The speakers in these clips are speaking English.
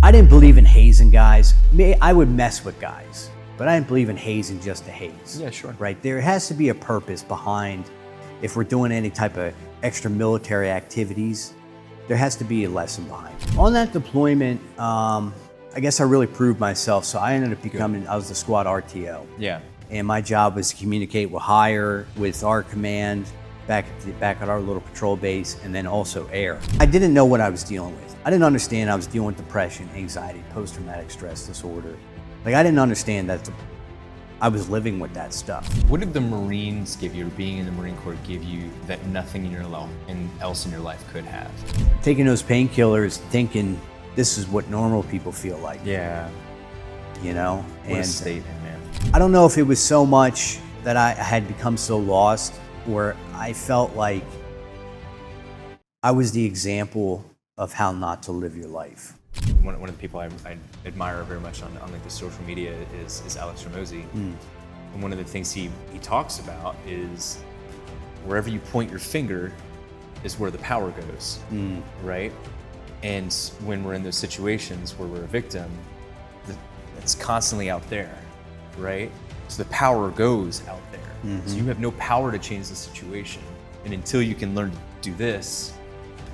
I didn't believe in hazing guys. I would mess with guys, but I didn't believe in hazing just to haze. Yeah, sure. Right? There has to be a purpose behind, if we're doing any type of extra military activities, there has to be a lesson behind it. On that deployment, I guess I really proved myself. So I ended up becoming, I was the squad RTO. Yeah. And my job was to communicate with higher, with our command, back at our little patrol base, and then also air. I didn't know what I was dealing with. I didn't understand I was dealing with depression, anxiety, post-traumatic stress disorder. Like, I didn't understand that I was living with that stuff. What did the Marines give you, or being in the Marine Corps give you, that nothing else in your life could have? Taking those painkillers, thinking this is what normal people feel like. Yeah. You know? What a statement, man. I don't know if it was so much that I had become so lost, where I felt like I was the example of how not to live your life. One of the people I admire very much on like the social media is Alex Ramosi. And one of the things he talks about is wherever you point your finger is where the power goes, right? And when we're in those situations where we're a victim, it's constantly out there, right? So the power goes out there. So you have no power to change the situation. And until you can learn to do this,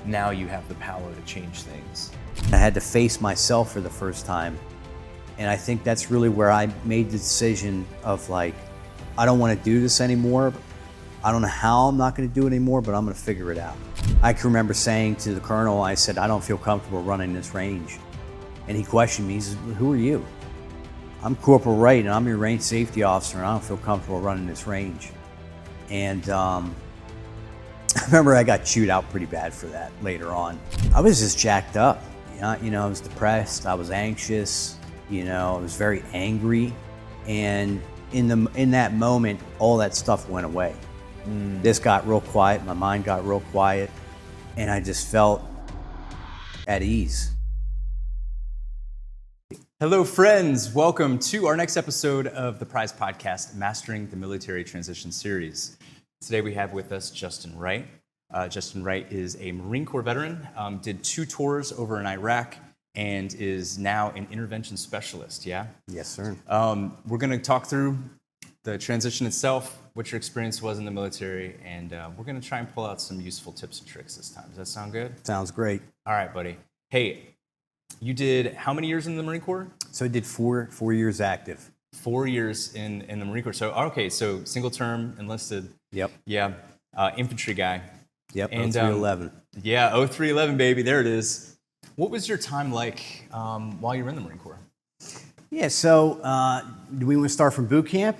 now you have the power to change things. I had to face myself for the first time. And I think that's really where I made the decision of like, I don't want to do this anymore. I don't know how I'm not going to do it anymore, but I'm going to figure it out. I can remember saying to the colonel, I said, I don't feel comfortable running this range. And he questioned me, he said, who are you? I'm Corporal Wright, and I'm your range safety officer, and I don't feel comfortable running this range. And I remember I got chewed out pretty bad for that later on. I was just jacked up. You know, I was depressed, I was anxious, I was very angry. And in that moment, all that stuff went away. This got real quiet, my mind got real quiet, and I just felt at ease. Hello, friends. Welcome to our next episode of the Prize Podcast, Mastering the Military Transition series. Today we have with us Justin Wright. Justin Wright is a Marine Corps veteran, did 2 tours over in Iraq, and is now an intervention specialist, yeah? Yes, sir. We're going to talk through the transition itself, what your experience was in the military, and we're going to try and pull out some useful tips and tricks this time. Does that sound good? Sounds great. All right, buddy. Hey, you did how many years in the Marine Corps? So I did four years active. 4 years in the Marine Corps. So, okay, so single term, enlisted. Yep. Yeah, infantry guy. Yep, and 0311. Yeah, 0311, baby, there it is. What was your time like while you were in the Marine Corps? Yeah, so do we want to start from boot camp?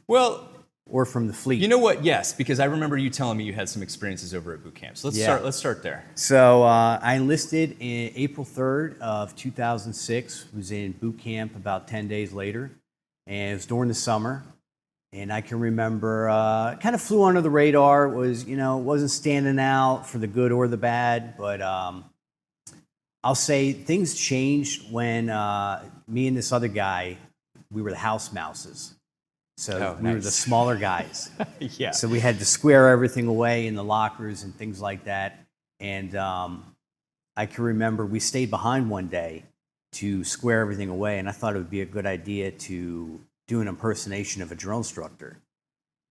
Well, or from the fleet? You know what? Yes, because I remember you telling me you had some experiences over at boot camp. So let's start there. So I enlisted in April 3rd of 2006. Was in boot camp about 10 days later, and it was during the summer. And I can remember kind of flew under the radar. Wasn't standing out for the good or the bad, but I'll say things changed when me and this other guy, we were the house mouses. So we were the smaller guys. Yeah. So we had to square everything away in the lockers and things like that. And I can remember we stayed behind one day to square everything away, and I thought it would be a good idea to do an impersonation of a drill instructor.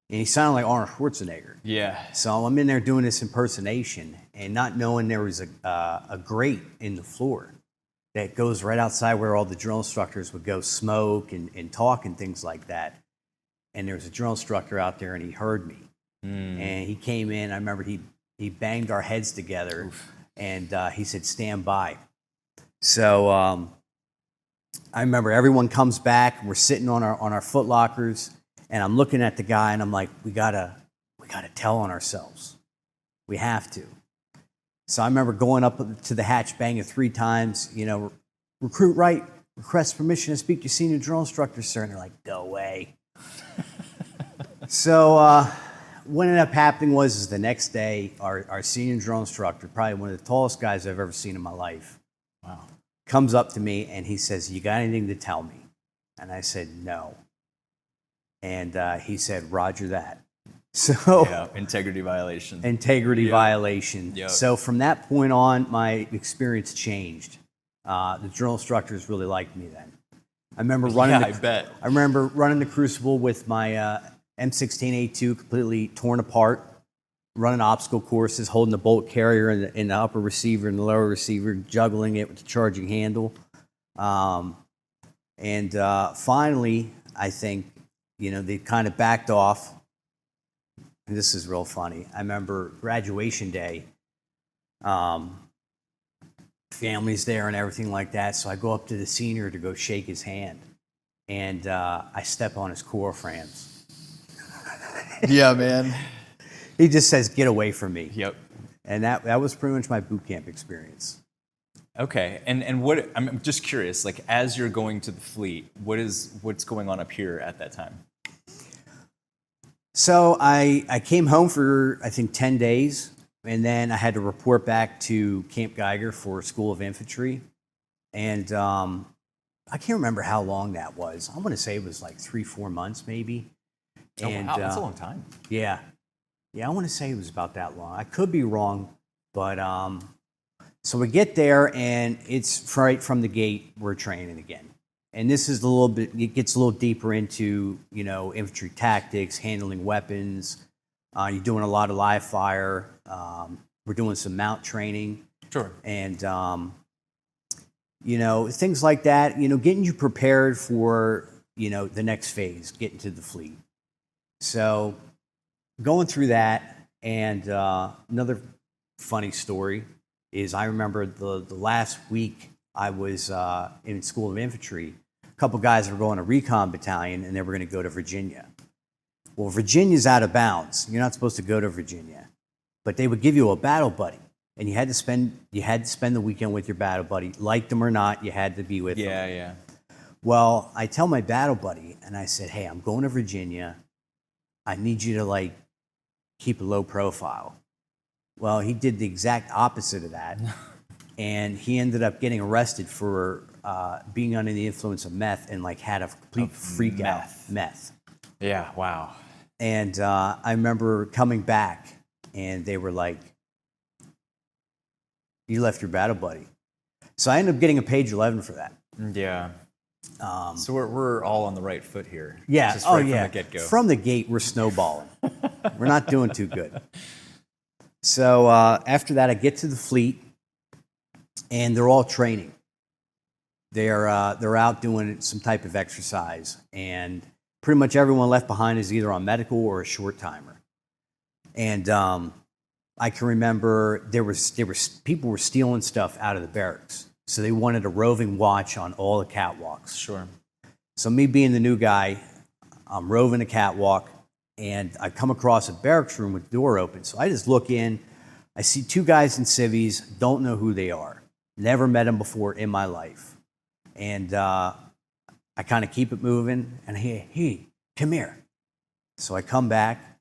And he sounded like Arnold Schwarzenegger. Yeah. So I'm in there doing this impersonation and not knowing there was a grate in the floor that goes right outside where all the drill instructors would go smoke and talk and things like that. And there was a drill instructor out there, and he heard me. And he came in. I remember he banged our heads together. Oof. And he said, "Stand by." So I remember everyone comes back. We're sitting on our foot lockers, and I'm looking at the guy, and I'm like, "We gotta tell on ourselves. We have to." So I remember going up to the hatch, banging 3 times. Recruit Wright requests permission to speak to senior drill instructor, sir. And they're like, "Go away." So what ended up happening was the next day, our senior drill instructor, probably one of the tallest guys I've ever seen in my life, comes up to me and he says, "You got anything to tell me?" And I said, "No." And he said, "Roger that." So integrity violation. Violation. Yep. So from that point on, my experience changed. The drill instructors really liked me then. I remember running. I bet. I remember running the Crucible with my M16A2 completely torn apart, running obstacle courses, holding the bolt carrier in the upper receiver and the lower receiver, juggling it with the charging handle. Finally, I think, they kind of backed off. And this is real funny. I remember graduation day, family's there and everything like that. So I go up to the senior to go shake his hand. And I step on his core frames. Yeah, man. He just says, "Get away from me." Yep. And that was pretty much my boot camp experience. Okay, and what I'm just curious, like as you're going to the fleet, what's going on up here at that time? So I came home for I think 10 days, and then I had to report back to Camp Geiger for School of Infantry, and I can't remember how long that was. I want to say it was like 3-4 months maybe. Oh, wow, that's a long time. Yeah, I want to say it was about that long. I could be wrong, but so we get there, and it's right from the gate, we're training again. And this is it gets a little deeper into, infantry tactics, handling weapons. You're doing a lot of live fire. We're doing some mount training. Sure. And, things like that, getting you prepared for, the next phase, getting to the fleet. So going through that, and another funny story is I remember the last week I was in School of Infantry, a couple guys were going to recon battalion, and they were going to go to Virginia. Well, Virginia's out of bounds. You're not supposed to go to Virginia. But they would give you a battle buddy, and you had to spend the weekend with your battle buddy. Liked them or not, you had to be with them. Yeah. Well, I tell my battle buddy, and I said, "Hey, I'm going to Virginia. I need you to, keep a low profile." Well, he did the exact opposite of that, and he ended up getting arrested for being under the influence of meth and, had a complete freak out. Meth. Yeah, wow. And I remember coming back, and they were like, "You left your battle buddy." So I ended up getting a page 11 for that. Yeah. So we're all on the right foot here. Yeah. Just right From the get-go. From the gate, we're snowballing. We're not doing too good. So after that, I get to the fleet, and they're all training. They're out doing some type of exercise, and pretty much everyone left behind is either on medical or a short timer. And I can remember people were stealing stuff out of the barracks, so they wanted a roving watch on all the catwalks. Sure. So me being the new guy, I'm roving a catwalk, and I come across a barracks room with the door open. So I just look in. I see two guys in civvies, don't know who they are. Never met them before in my life. And I kind of keep it moving, and hey, come here. So I come back,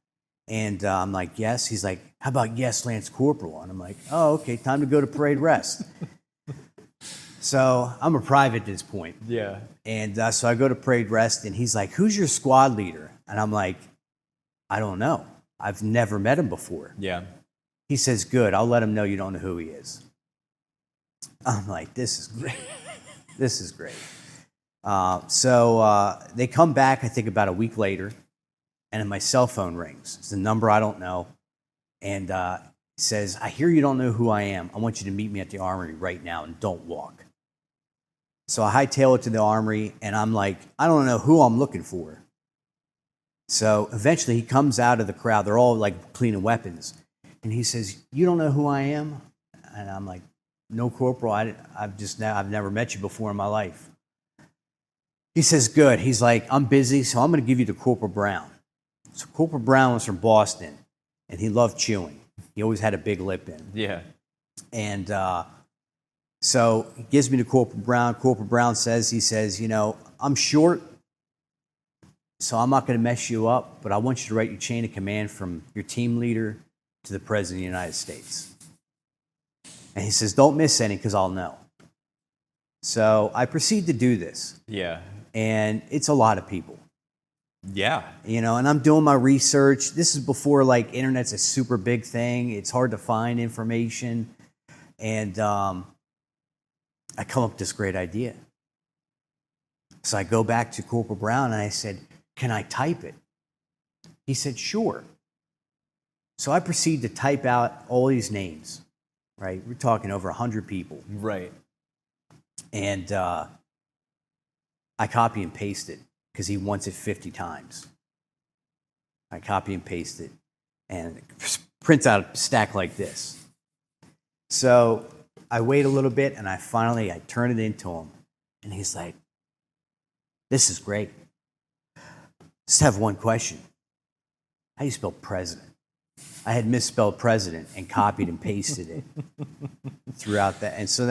and I'm like, "Yes." He's like, "How about yes, Lance Corporal?" And I'm like, "Oh, okay, time to go to parade rest." So I'm a private at this point. Yeah. And so I go to parade rest, and he's like, "Who's your squad leader?" And I'm like, "I don't know. I've never met him before." Yeah. He says, "Good, I'll let him know you don't know who he is." I'm like, "This is great." This is great. So they come back, I think about a week later, and my cell phone rings. It's a number I don't know. And says, "I hear you don't know who I am. I want you to meet me at the armory right now, and don't walk." So I hightail it to the armory, and I'm like, I don't know who I'm looking for. So eventually he comes out of the crowd. They're all cleaning weapons. And he says, "You don't know who I am?" And I'm like, "No, Corporal, I've never met you before in my life." He says, "Good." He's like, "I'm busy, so I'm going to give you to Corporal Brown." So Corporal Brown was from Boston, and he loved chewing. He always had a big lip in him. Yeah. And so he gives me to Corporal Brown. Corporal Brown says, "I'm short, so I'm not going to mess you up, but I want you to write your chain of command from your team leader to the President of the United States." And he says, "Don't miss any, because I'll know." So I proceed to do this. Yeah. And it's a lot of people. Yeah. And I'm doing my research. This is before internet's a super big thing. It's hard to find information. And I come up with this great idea. So I go back to Corporal Brown and I said, can I type it? He said, sure. So I proceed to type out all these names, right? We're talking over 100 people. Right. And I copy and paste it because he wants it 50 times. I copy and paste it, and it prints out a stack like this. So I wait a little bit, and I turn it into him, and he's like, this is great. Just have one question. How do you spell president? I had misspelled president and copied and pasted it throughout that. And so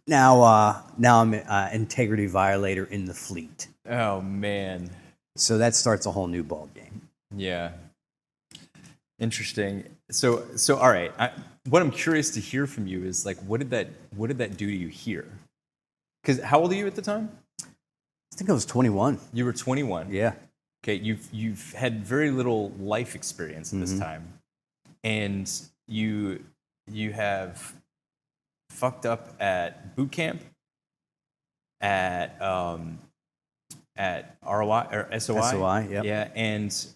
now I'm an integrity violator in the fleet. Oh, man. So that starts a whole new ball game. Yeah. Interesting. So all right. What I'm curious to hear from you is like, what did that do to you here? Because how old are you at the time? I think I was 21. You were 21. Yeah. Okay. You've had very little life experience at this time, and you have fucked up at boot camp, at ROI or SOI. SOI. Yep. Yeah, and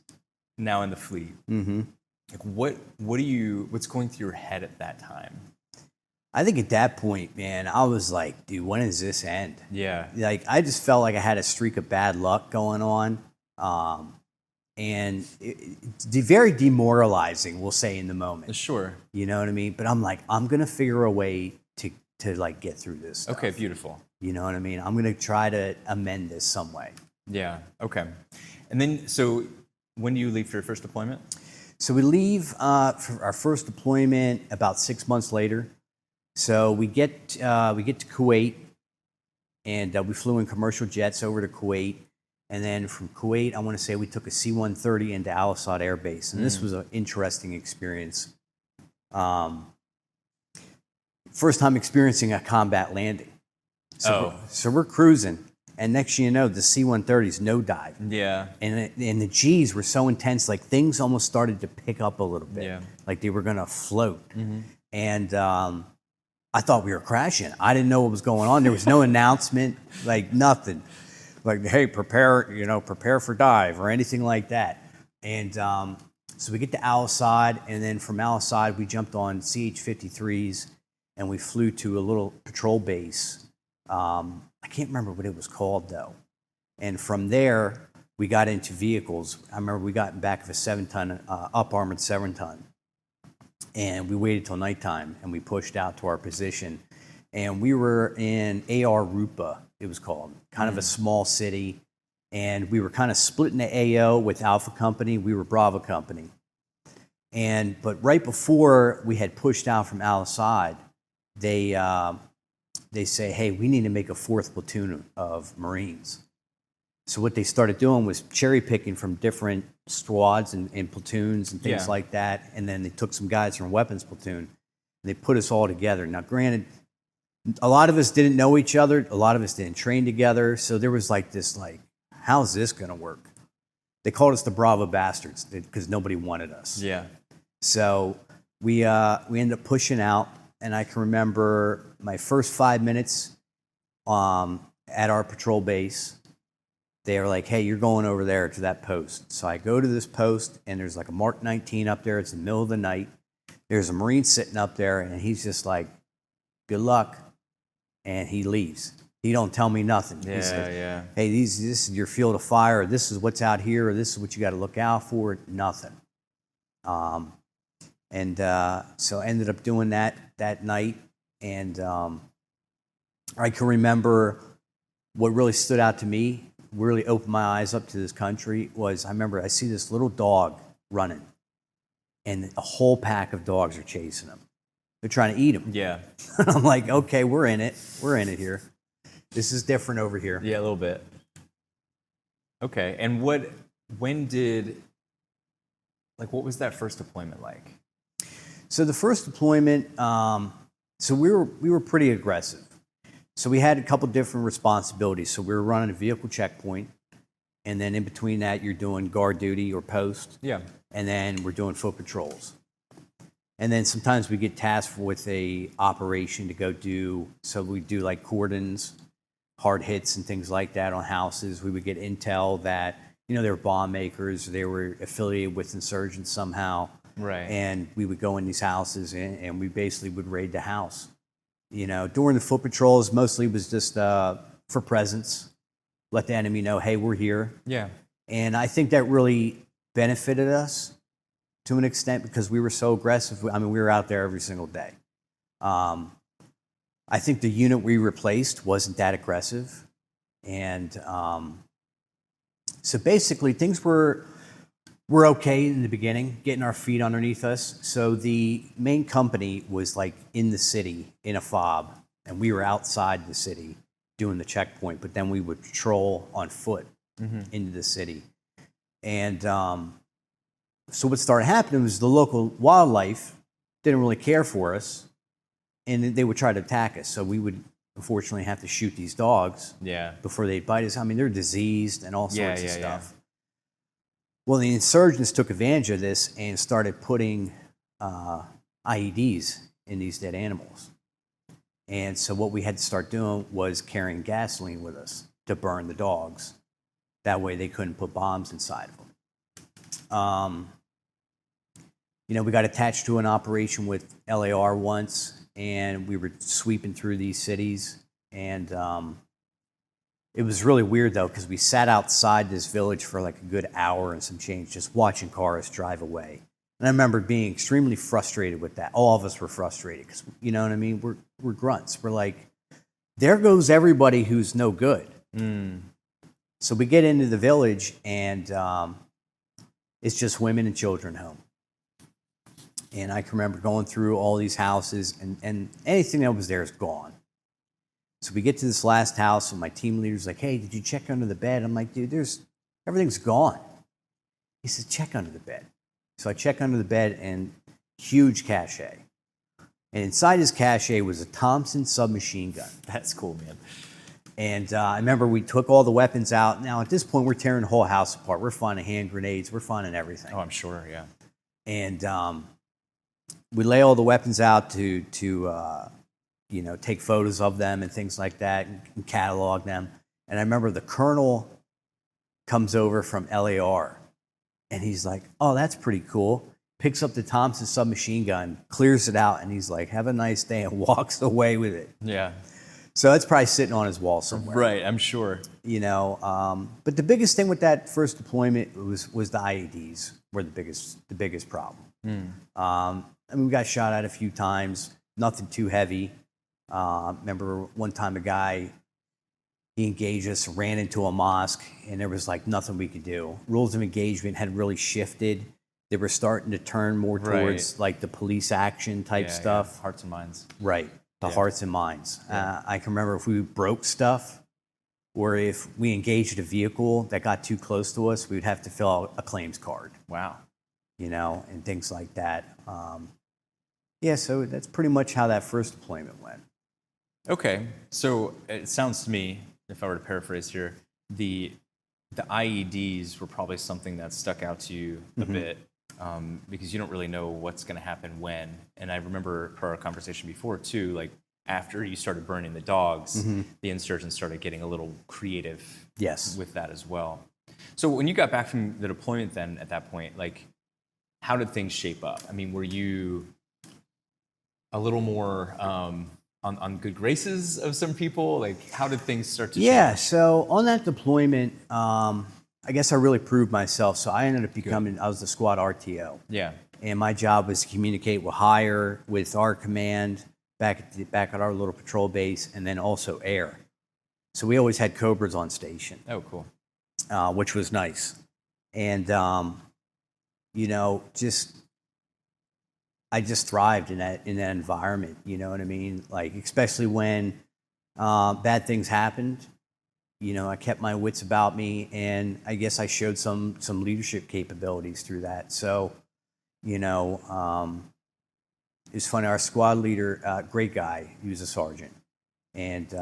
now in the fleet. Mm-hmm. Like what's going through your head at that time? I think at that point, man, I was like, dude, when does this end? Yeah. Like, I just felt like I had a streak of bad luck going on. And it's very demoralizing, we'll say, in the moment. Sure. You know what I mean? But I'm like, I'm going to figure a way to like get through this stuff. Okay, beautiful. You know what I mean? I'm going to try to amend this some way. Yeah, okay. And then, so when do you leave for your first deployment? So we leave for our first deployment about 6 months later. So we get to Kuwait, and we flew in commercial jets over to Kuwait. And then from Kuwait, I want to say we took a C-130 into Al Asad Air Base. And this was an interesting experience. First time experiencing a combat landing. So we're cruising. And next thing you know, the C-130's no dive. Yeah. And the G's were so intense, like things almost started to pick up a little bit. Yeah. Like they were going to float. And I thought we were crashing. I didn't know what was going on. There was no announcement, like nothing. Like, hey, prepare for dive or anything like that. And so we get to Al Asad, and then from Al Asad, we jumped on CH-53s, and we flew to a little patrol base. I can't remember what it was called, though. And from there, we got into vehicles. I remember we got in back of a 7-ton, up-armored 7-ton. And we waited till nighttime, and we pushed out to our position. And we were in AR Rupa, it was called, kind of a small city. And we were kind of split into AO with Alpha Company. We were Bravo Company. But right before we had pushed out from Al Asad, they say, hey, we need to make a 4th platoon of Marines. So what they started doing was cherry picking from different squads and platoons and things like that. And then they took some guys from weapons platoon and they put us all together. Now, granted, a lot of us didn't know each other. A lot of us didn't train together. So there was like this, how's this going to work? They called us the Bravo Bastards because nobody wanted us. Yeah. So we ended up pushing out. And I can remember my first 5 minutes at our patrol base. They were like, hey, you're going over there to that post. So I go to this post, and there's like a Mark 19 up there. It's the middle of the night. There's a Marine sitting up there, and he's just like, good luck. And he leaves. He don't tell me nothing. He says, hey, this is your field of fire. This is what's out here. Or this is what you got to look out for. Nothing. So I ended up doing that night. And I can remember what really stood out to me, really opened my eyes up to this country, was I remember I see this little dog running, and a whole pack of dogs are chasing him. They're trying to eat him. Yeah. I'm like, okay, we're in it. We're in it here. This is different over here. Yeah, a little bit. Okay, and what was that first deployment like? So the first deployment, so we were pretty aggressive. So we had a couple different responsibilities. So we were running a vehicle checkpoint, and then in between that, you're doing guard duty or post. Yeah. And then we're doing foot patrols. And then sometimes we get tasked with a operation to go do, so we do like cordons, hard hits and things like that on houses. We would get intel that, they were bomb makers, they were affiliated with insurgents somehow. Right. And we would go in these houses and we basically would raid the house. During the foot patrols, mostly was just for presence, let the enemy know, hey, we're here. Yeah. And I think that really benefited us to an extent because we were so aggressive. I mean, we were out there every single day. I think the unit we replaced wasn't that aggressive. And so basically things were okay in the beginning, getting our feet underneath us. So the main company was like in the city in a fob, and we were outside the city doing the checkpoint, but then we would patrol on foot into the city. And so what started happening was the local wildlife didn't really care for us, and they would try to attack us. So we would unfortunately have to shoot these dogs before they'd bite us. I mean, they're diseased and all sorts of stuff. Well, the insurgents took advantage of this and started putting IEDs in these dead animals. And so what we had to start doing was carrying gasoline with us to burn the dogs. That way they couldn't put bombs inside of them. We got attached to an operation with LAR once, and we were sweeping through these cities. And it was really weird, though, because we sat outside this village for like a good hour and some change, just watching cars drive away. And I remember being extremely frustrated with that. All of us were frustrated because, you know what I mean? We're grunts. We're like, there goes everybody who's no good. So we get into the village, and it's just women and children home. And I can remember going through all these houses, and anything that was there is gone. So we get to this last house, and my team leader's like, hey, did you check under the bed? I'm like, dude, everything's gone. He says, check under the bed. So I check under the bed, and huge cache. And inside his cache was a Thompson submachine gun. That's cool, man. And I remember we took all the weapons out. Now, at this point, we're tearing the whole house apart. We're finding hand grenades. We're finding everything. Oh, I'm sure, yeah. And we lay all the weapons out to take photos of them and things like that and catalog them. And I remember the colonel comes over from LAR, and he's like, oh, that's pretty cool. Picks up the Thompson submachine gun, clears it out, and he's like, have a nice day, and walks away with it. Yeah. So it's probably sitting on his wall somewhere. Right, I'm sure. But the biggest thing with that first deployment was the IEDs were the biggest problem. I mean, we got shot at a few times, nothing too heavy. Remember one time a guy, he engaged us, ran into a mosque, and there was like nothing we could do. Rules of engagement had really shifted. They were starting to turn more towards like the police action type stuff. Yeah. Hearts and minds. Right, the hearts and minds. Yeah. I can remember if we broke stuff, or if we engaged a vehicle that got too close to us, we would have to fill out a claims card. Wow. And things like that. So that's pretty much how that first deployment went. Okay, so it sounds to me, if I were to paraphrase here, the IEDs were probably something that stuck out to you a bit because you don't really know what's going to happen when. And I remember per our conversation before too, like after you started burning the dogs, the insurgents started getting a little creative with that as well. So when you got back from the deployment then at that point, like how did things shape up? I mean, were you a little more on good graces of some people? Like, how did things start to change? Yeah, so on that deployment, I guess I really proved myself. So I ended up becoming, I was the squad RTO. Yeah. And my job was to communicate with higher, with our command, back at our little patrol base, and then also air. So we always had Cobras on station. Oh, cool. Which was nice. And, I just thrived in that environment, you know what I mean? Like, especially when bad things happened, I kept my wits about me, and I guess I showed some leadership capabilities through that. So, it was funny, our squad leader, great guy, he was a sergeant, and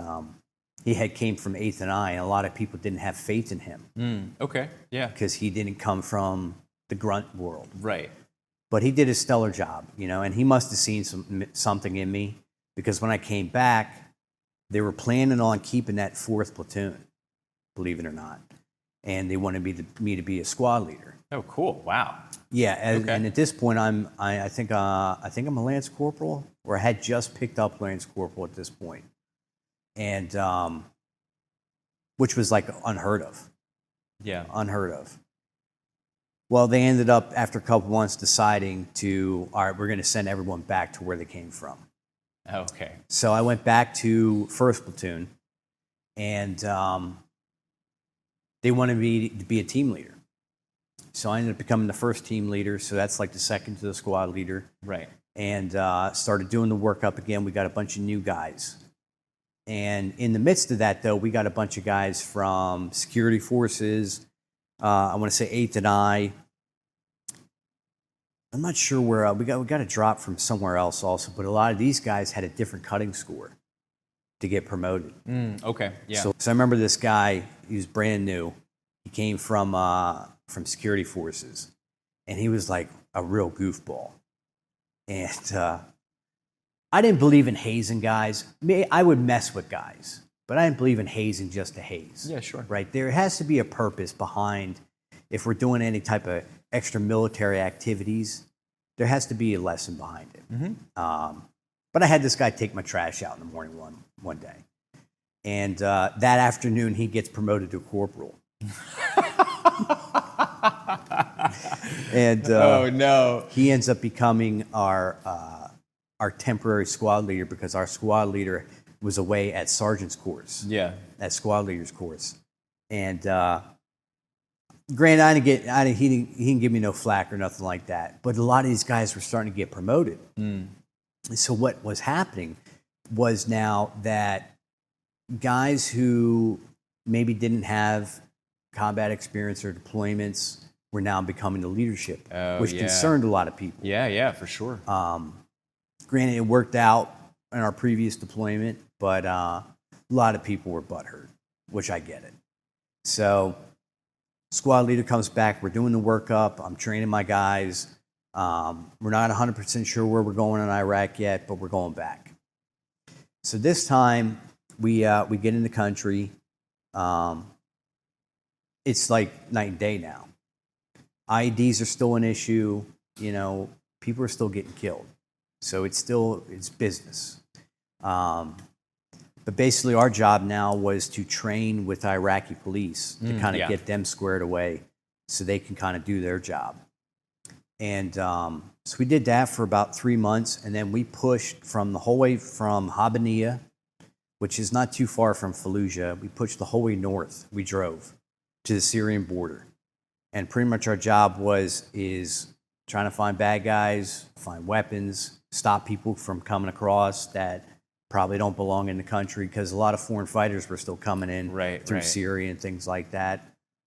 he came from 8th and I, and a lot of people didn't have faith in him. Okay, yeah. Because he didn't come from the grunt world. Right. But he did a stellar job, and he must have seen something in me, because when I came back, they were planning on keeping that 4th platoon, believe it or not, and they wanted me to be a squad leader. Oh, cool! Wow. Yeah, Okay. and at this point, I think I'm a lance corporal, or I had just picked up lance corporal at this point, and which was like unheard of. Yeah. Unheard of. Well, they ended up, after a couple months, deciding all right, we're going to send everyone back to where they came from. Okay. So I went back to 1st platoon, and they wanted me to be a team leader. So I ended up becoming the 1st team leader. So that's like the second to the squad leader. Right. And started doing the workup again. We got a bunch of new guys. And in the midst of that, though, we got a bunch of guys from security forces. I want to say 8th and I. I'm not sure where we got a drop from somewhere else also, but a lot of these guys had a different cutting score to get promoted. Okay. Yeah. So I remember this guy. He was brand new. He came from security forces, and he was like a real goofball. And I didn't believe in hazing guys. I would mess with guys, but I didn't believe in hazing just to haze. Yeah, sure. Right? There has to be a purpose behind, if we're doing any type of extra military activities, there has to be a lesson behind it. Mm-hmm. But I had this guy take my trash out in the morning one day. And that afternoon, he gets promoted to corporal. And oh, no. He ends up becoming our temporary squad leader, because our squad leader was away at sergeant's course. Yeah. At squad leader's course. And granted, he didn't give me no flack or nothing like that. But a lot of these guys were starting to get promoted. So what was happening was now that guys who maybe didn't have combat experience or deployments were now becoming the leadership, which concerned a lot of people. Yeah, for sure. Granted, it worked out in our previous deployment, but a lot of people were butthurt, which I get it. So squad leader comes back. We're doing the workup. I'm training my guys. We're not 100% sure where we're going in Iraq yet, but we're going back. So this time we get in the country. It's like night and day now. IEDs are still an issue. People are still getting killed. So it's business. But basically our job now was to train with Iraqi police to kind of get them squared away so they can kind of do their job. And so we did that for about 3 months, and then we pushed from the whole way from Habbaniyah, which is not too far from Fallujah. We pushed the whole way north. We drove to the Syrian border. And pretty much our job is trying to find bad guys, find weapons, stop people from coming across that probably don't belong in the country, because a lot of foreign fighters were still coming in through Syria and things like that.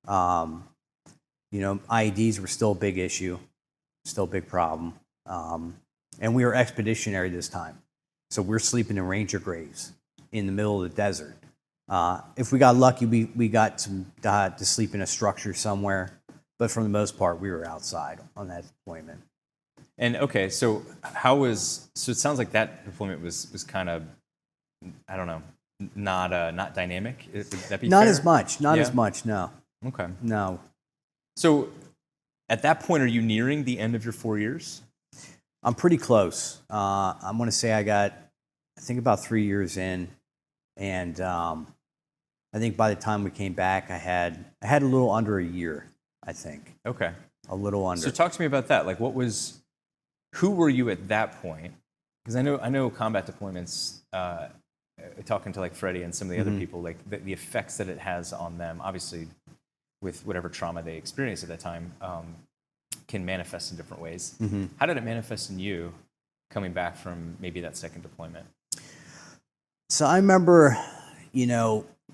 IEDs were still a big issue, still a big problem. And we were expeditionary this time. So we're sleeping in ranger graves in the middle of the desert. If we got lucky, we got to sleep in a structure somewhere. But for the most part, we were outside on that deployment. And okay, so it sounds like that deployment was kind of, I don't know, not dynamic. Would that be not fair? as much? Not as much. No. Okay. No. So at that point, are you nearing the end of your 4 years? I'm pretty close. I'm going to say I think about 3 years in, and I think by the time we came back, I had a little under a year. I think. Okay. A little under. So talk to me about that. Like, who were you at that point? Because I know combat deployments, talking to like Freddie and some of the other people, like the effects that it has on them, obviously with whatever trauma they experienced at that time, can manifest in different ways. Mm-hmm. How did it manifest in you coming back from maybe that second deployment? So I remember,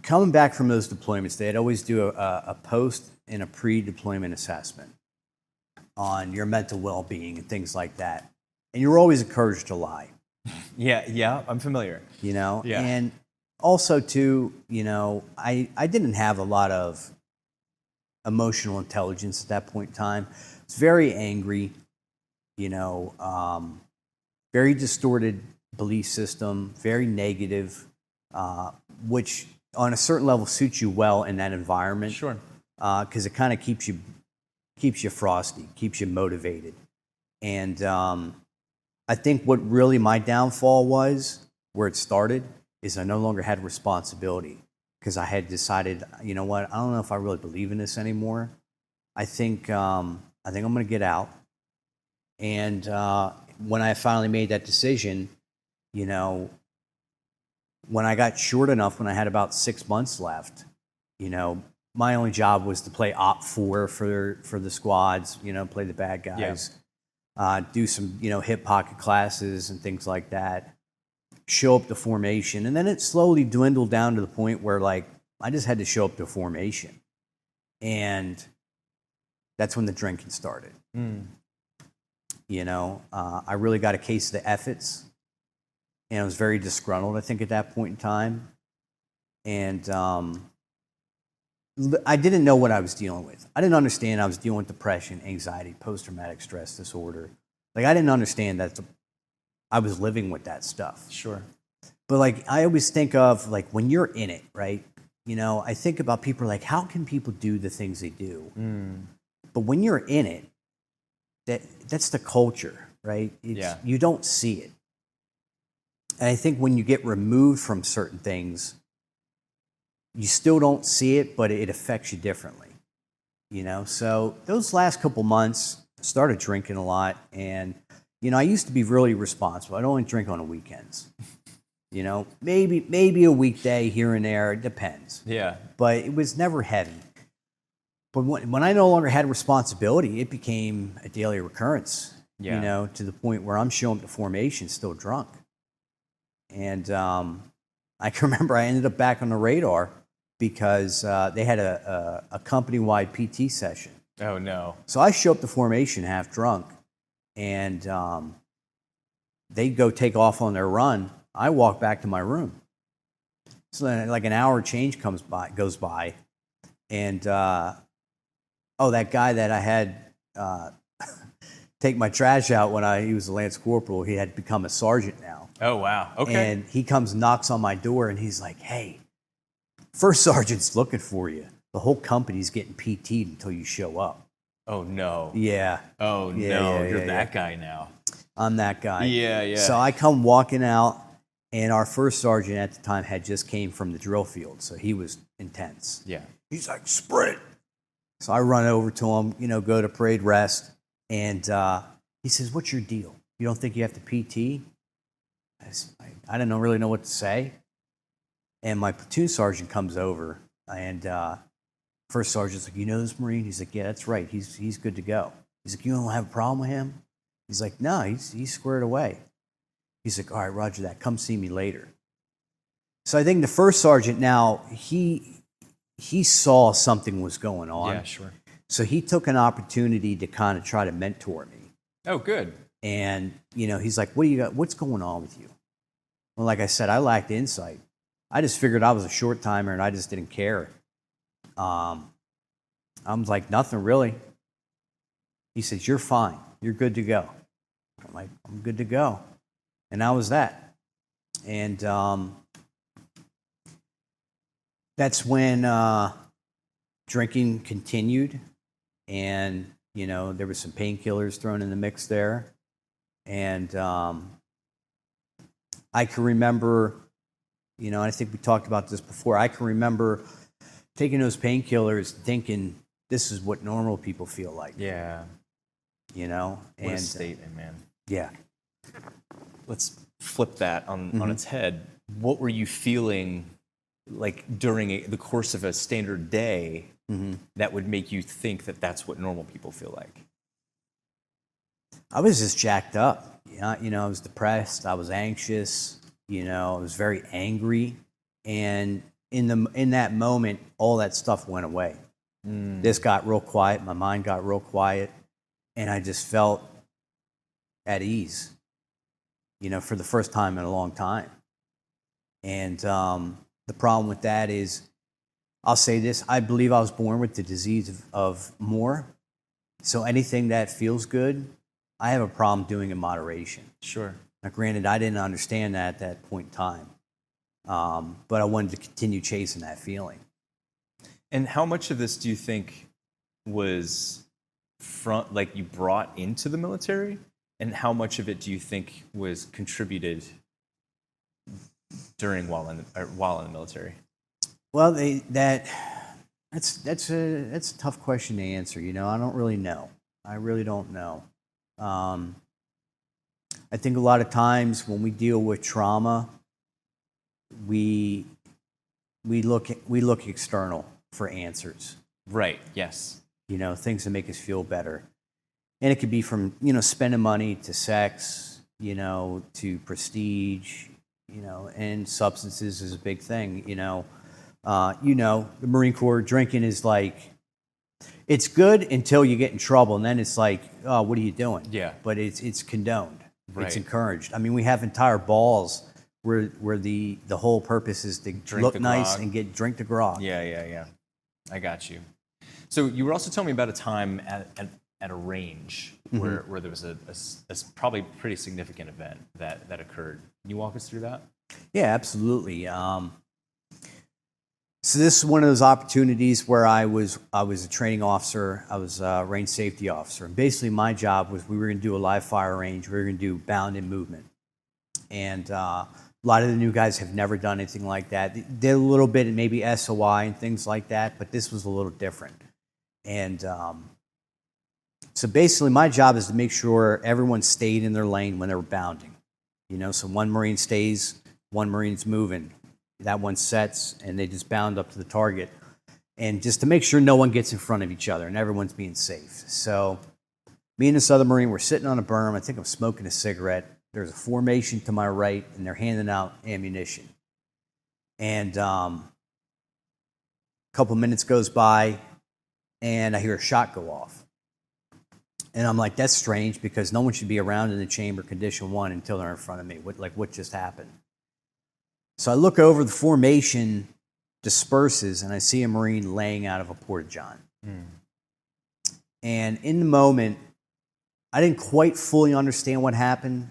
coming back from those deployments, they'd always do a post and a pre-deployment assessment on your mental well-being and things like that. And you're always encouraged to lie. Yeah, I'm familiar. Yeah. And also too, I didn't have a lot of emotional intelligence at that point in time. I was very angry, very distorted belief system, very negative, which on a certain level suits you well in that environment. Sure. Because it kind of keeps you frosty, keeps you motivated. And I think what really my downfall was, where it started, is I no longer had responsibility, because I had decided, you know what, I don't know if I really believe in this anymore. I think I'm going to get out. And when I finally made that decision, when I got short enough, when I had about 6 months left, my only job was to play Op 4 for the squads, play the bad guys, do some, hip pocket classes and things like that, show up to formation. And then it slowly dwindled down to the point where, like, I just had to show up to formation. And that's when the drinking started. I really got a case of the efforts, and I was very disgruntled, I think, at that point in time. And I didn't know what I was dealing with. I didn't understand I was dealing with depression, anxiety, post-traumatic stress disorder. Like, I didn't understand that I was living with that stuff. Sure. But, like, I always think of, like, when you're in it, right? I think about people like, how can people do the things they do? But when you're in it, that's the culture, right? You don't see it. And I think when you get removed from certain things, you still don't see it, but it affects you differently. So those last couple months, I started drinking a lot. And, I used to be really responsible. I'd only drink on the weekends. Maybe a weekday here and there. It depends. Yeah. But it was never heavy. But when I no longer had responsibility, it became a daily recurrence, to the point where I'm showing up to formation still drunk. And I can remember I ended up back on the radar because they had a company-wide PT session. Oh, no. So I show up to formation half drunk, and they go take off on their run. I walk back to my room. So then, like, an hour change goes by, and that guy that I had take my trash out when he was a Lance Corporal, he had become a sergeant now. Oh, wow. Okay. And he comes, knocks on my door, and he's like, "Hey, first sergeant's looking for you. The whole company's getting PT'd until you show up." Oh, no. Yeah. Oh, Yeah, no. yeah, You're yeah, that guy now. I'm that guy. Yeah, yeah. So I come walking out, and our first sergeant at the time had just came from the drill field, so he was intense. Yeah. He's like, "Sprint." So I run over to him, go to parade rest, and he says, "What's your deal? You don't think you have to PT?" I didn't really know what to say. And my platoon sergeant comes over, and first sergeant's like, "You know this Marine?" He's like, "Yeah, that's right. He's good to go." He's like, "You don't have a problem with him?" He's like, "No, he's squared away." He's like, "All right, roger that. Come see me later." So I think the first sergeant now, he saw something was going on. Yeah, sure. So he took an opportunity to kind of try to mentor me. Oh, good. And, he's like, "What do you got? What's going on with you?" Well, like I said, I lacked insight. I just figured I was a short timer and I just didn't care. I was like, "Nothing really." He says, "You're fine. You're good to go." I'm like, "I'm good to go." And that was that. And that's when drinking continued. And, there was some painkillers thrown in the mix there. And I can remember, I think we talked about this before, I can remember taking those painkillers thinking this is what normal people feel like. Yeah. What a statement, man. Yeah. Let's flip that on its head. What were you feeling like during the course of a standard day that would make you think that that's what normal people feel like? I was just jacked up. I was depressed. I was anxious. I was very angry. And in that moment, all that stuff went away. This got real quiet. My mind got real quiet. And I just felt at ease, for the first time in a long time. And the problem with that is, I'll say this, I believe I was born with the disease of more. So anything that feels good I have a problem doing in moderation. Sure. Now, granted, I didn't understand that at that point in time, but I wanted to continue chasing that feeling. And how much of this do you think was like you brought into the military, and how much of it do you think was contributed while in the military? Well, that's a tough question to answer. I don't really know. I really don't know. I think a lot of times when we deal with trauma, we look external for answers. Right. Yes. Things that make us feel better, and it could be from spending money to sex, to prestige, and substances is a big thing. The Marine Corps, drinking is like, it's good until you get in trouble, and then it's like, oh, what are you doing? Yeah. But it's condoned. Right. It's encouraged. I mean, we have entire balls where the whole purpose is to look nice and drink the grog. Yeah. I got you. So you were also telling me about a time at a range where there was a probably pretty significant event that occurred. Can you walk us through that? Yeah, absolutely. So this is one of those opportunities where I was a training officer. I was a range safety officer. And basically my job was we were going to do a live fire range. We were going to do bound and movement. And a lot of the new guys have never done anything like that. They did a little bit, maybe SOI and things like that, but this was a little different. And so basically my job is to make sure everyone stayed in their lane when they were bounding. So one Marine stays, one Marine's moving. That one sets, and they just bound up to the target. And just to make sure no one gets in front of each other and everyone's being safe. So me and this other Marine were sitting on a berm. I think I'm smoking a cigarette. There's a formation to my right, and they're handing out ammunition. And a couple minutes goes by, and I hear a shot go off. And I'm like, that's strange, because no one should be around in the chamber condition 1 until they're in front of me. What just happened? So I look over, the formation disperses, and I see a Marine laying out of a porta-john. And in the moment, I didn't quite fully understand what happened,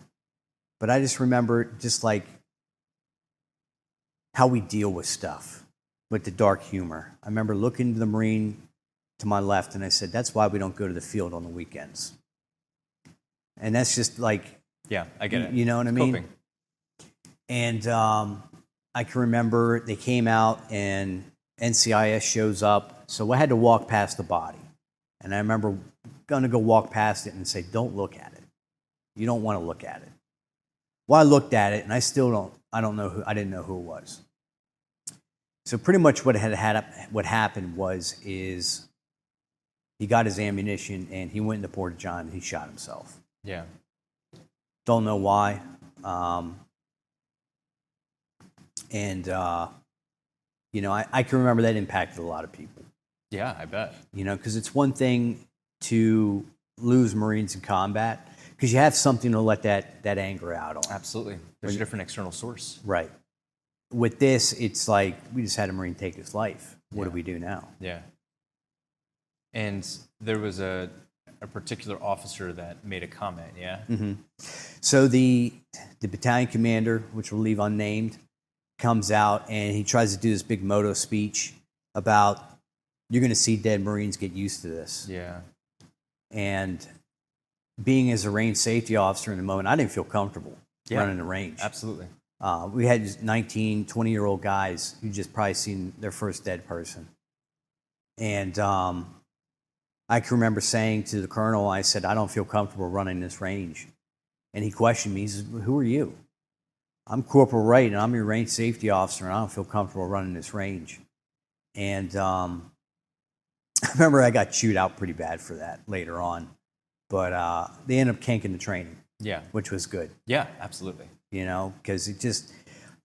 but I just remember just like how we deal with stuff, with the dark humor. I remember looking to the Marine to my left, and I said, that's why we don't go to the field on the weekends. And that's just like... Yeah, I get it. You know what I mean? Coping. And I can remember they came out and NCIS shows up. So I had to walk past the body. And I remember going to go walk past it and say, don't look at it. You don't want to look at it. Well, I looked at it, and I didn't know who it was. So pretty much what happened is he got his ammunition, and he went in the porta-john, and he shot himself. Yeah. Don't know why. I can remember that impacted a lot of people. Yeah, I bet. Because it's one thing to lose Marines in combat, because you have something to let that anger out on. Absolutely. There's a different external source. Right. With this, it's like, we just had a Marine take his life. What do we do now? Yeah. And there was a particular officer that made a comment, yeah? Mm-hmm. So the battalion commander, which we'll leave unnamed, comes out, and he tries to do this big motto speech about, you're going to see dead Marines, get used to this. Yeah. And being as a range safety officer in the moment, I didn't feel comfortable running the range. Absolutely. We had 19, 20-year-old guys who just probably seen their first dead person. And I can remember saying to the colonel, I said, I don't feel comfortable running this range. And he questioned me. He said, who are you? I'm Corporal Wright, and I'm your range safety officer, and I don't feel comfortable running this range. And I remember I got chewed out pretty bad for that later on. But they ended up canking the training. Yeah. Which was good. Yeah, absolutely. Because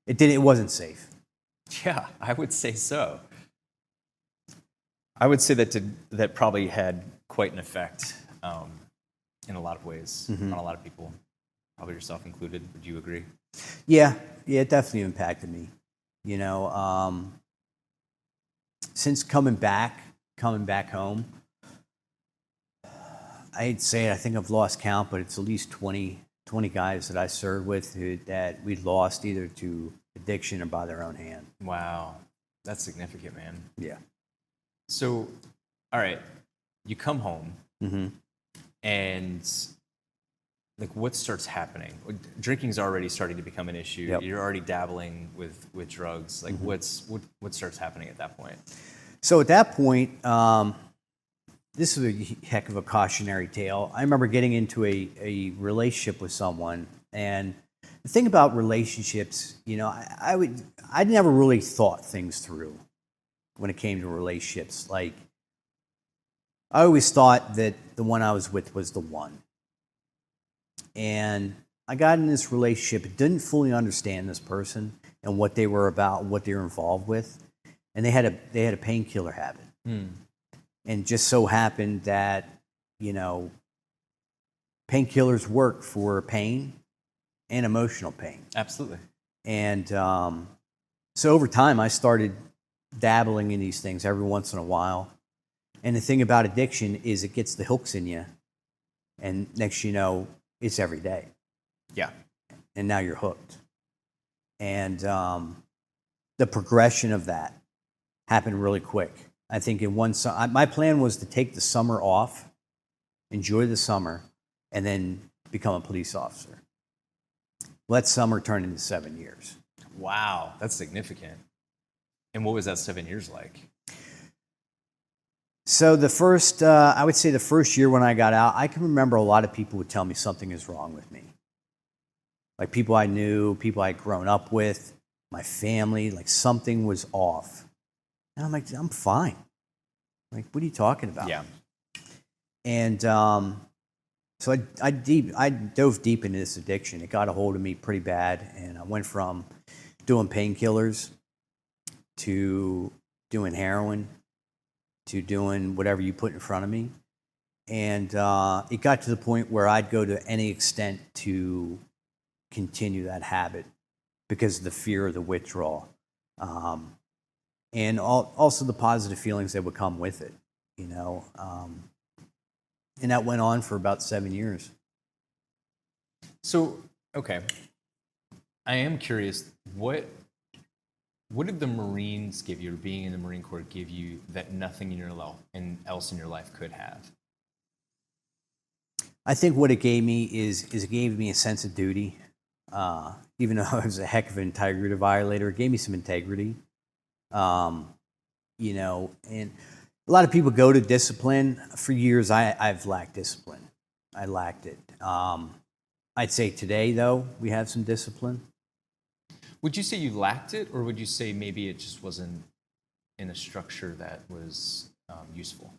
it wasn't safe. Yeah, I would say so. I would say that probably had quite an effect in a lot of ways on a lot of people, probably yourself included. Would you agree? Yeah, it definitely impacted me. Since coming back home, I'd say I think I've lost count, but it's at least 20 guys that I served with that we'd lost either to addiction or by their own hand. Wow. That's significant, man. Yeah. So, all right, you come home, and like, what starts happening? Drinking's already starting to become an issue. Yep. You're already dabbling with drugs. Like, what starts happening at that point? So at that point, this is a heck of a cautionary tale. I remember getting into a relationship with someone, and the thing about relationships, you know, I never really thought things through when it came to relationships. Like, I always thought that the one I was with was the one. And I got in this relationship, didn't fully understand this person and what they were about, what they were involved with. And they had a painkiller habit. And just so happened that, you know, painkillers work for pain and emotional pain. Absolutely. And so over time, I started dabbling in these things every once in a while. And the thing about addiction is it gets the hooks in you. And next you know, it's every day. Yeah. And now you're hooked. And the progression of that happened really quick. I think in one summer, my plan was to take the summer off, enjoy the summer, and then become a police officer. Well, that summer turned into 7 years. Wow, that's significant. And what was that 7 years like? So I would say the first year when I got out, I can remember a lot of people would tell me something is wrong with me. Like people I knew, people I'd grown up with, my family, like something was off. And I'm like, I'm fine. Like, what are you talking about? Yeah. And so I dove deep into this addiction. It got a hold of me pretty bad, and I went from doing painkillers to doing heroin to doing whatever you put in front of me. And it got to the point where I'd go to any extent to continue that habit because of the fear of the withdrawal. And also the positive feelings that would come with it, you know. And that went on for about 7 years. So, okay. I am curious, what did the Marines give you, or being in the Marine Corps give you that nothing else in your life could have? I think what it gave me is it gave me a sense of duty. Even though I was a heck of an integrity violator, it gave me some integrity. You know, and a lot of people go to discipline. For years, I've lacked discipline. I lacked it. I'd say today, though, we have some discipline. Would you say you lacked it, or would you say maybe it just wasn't in a structure that was useful?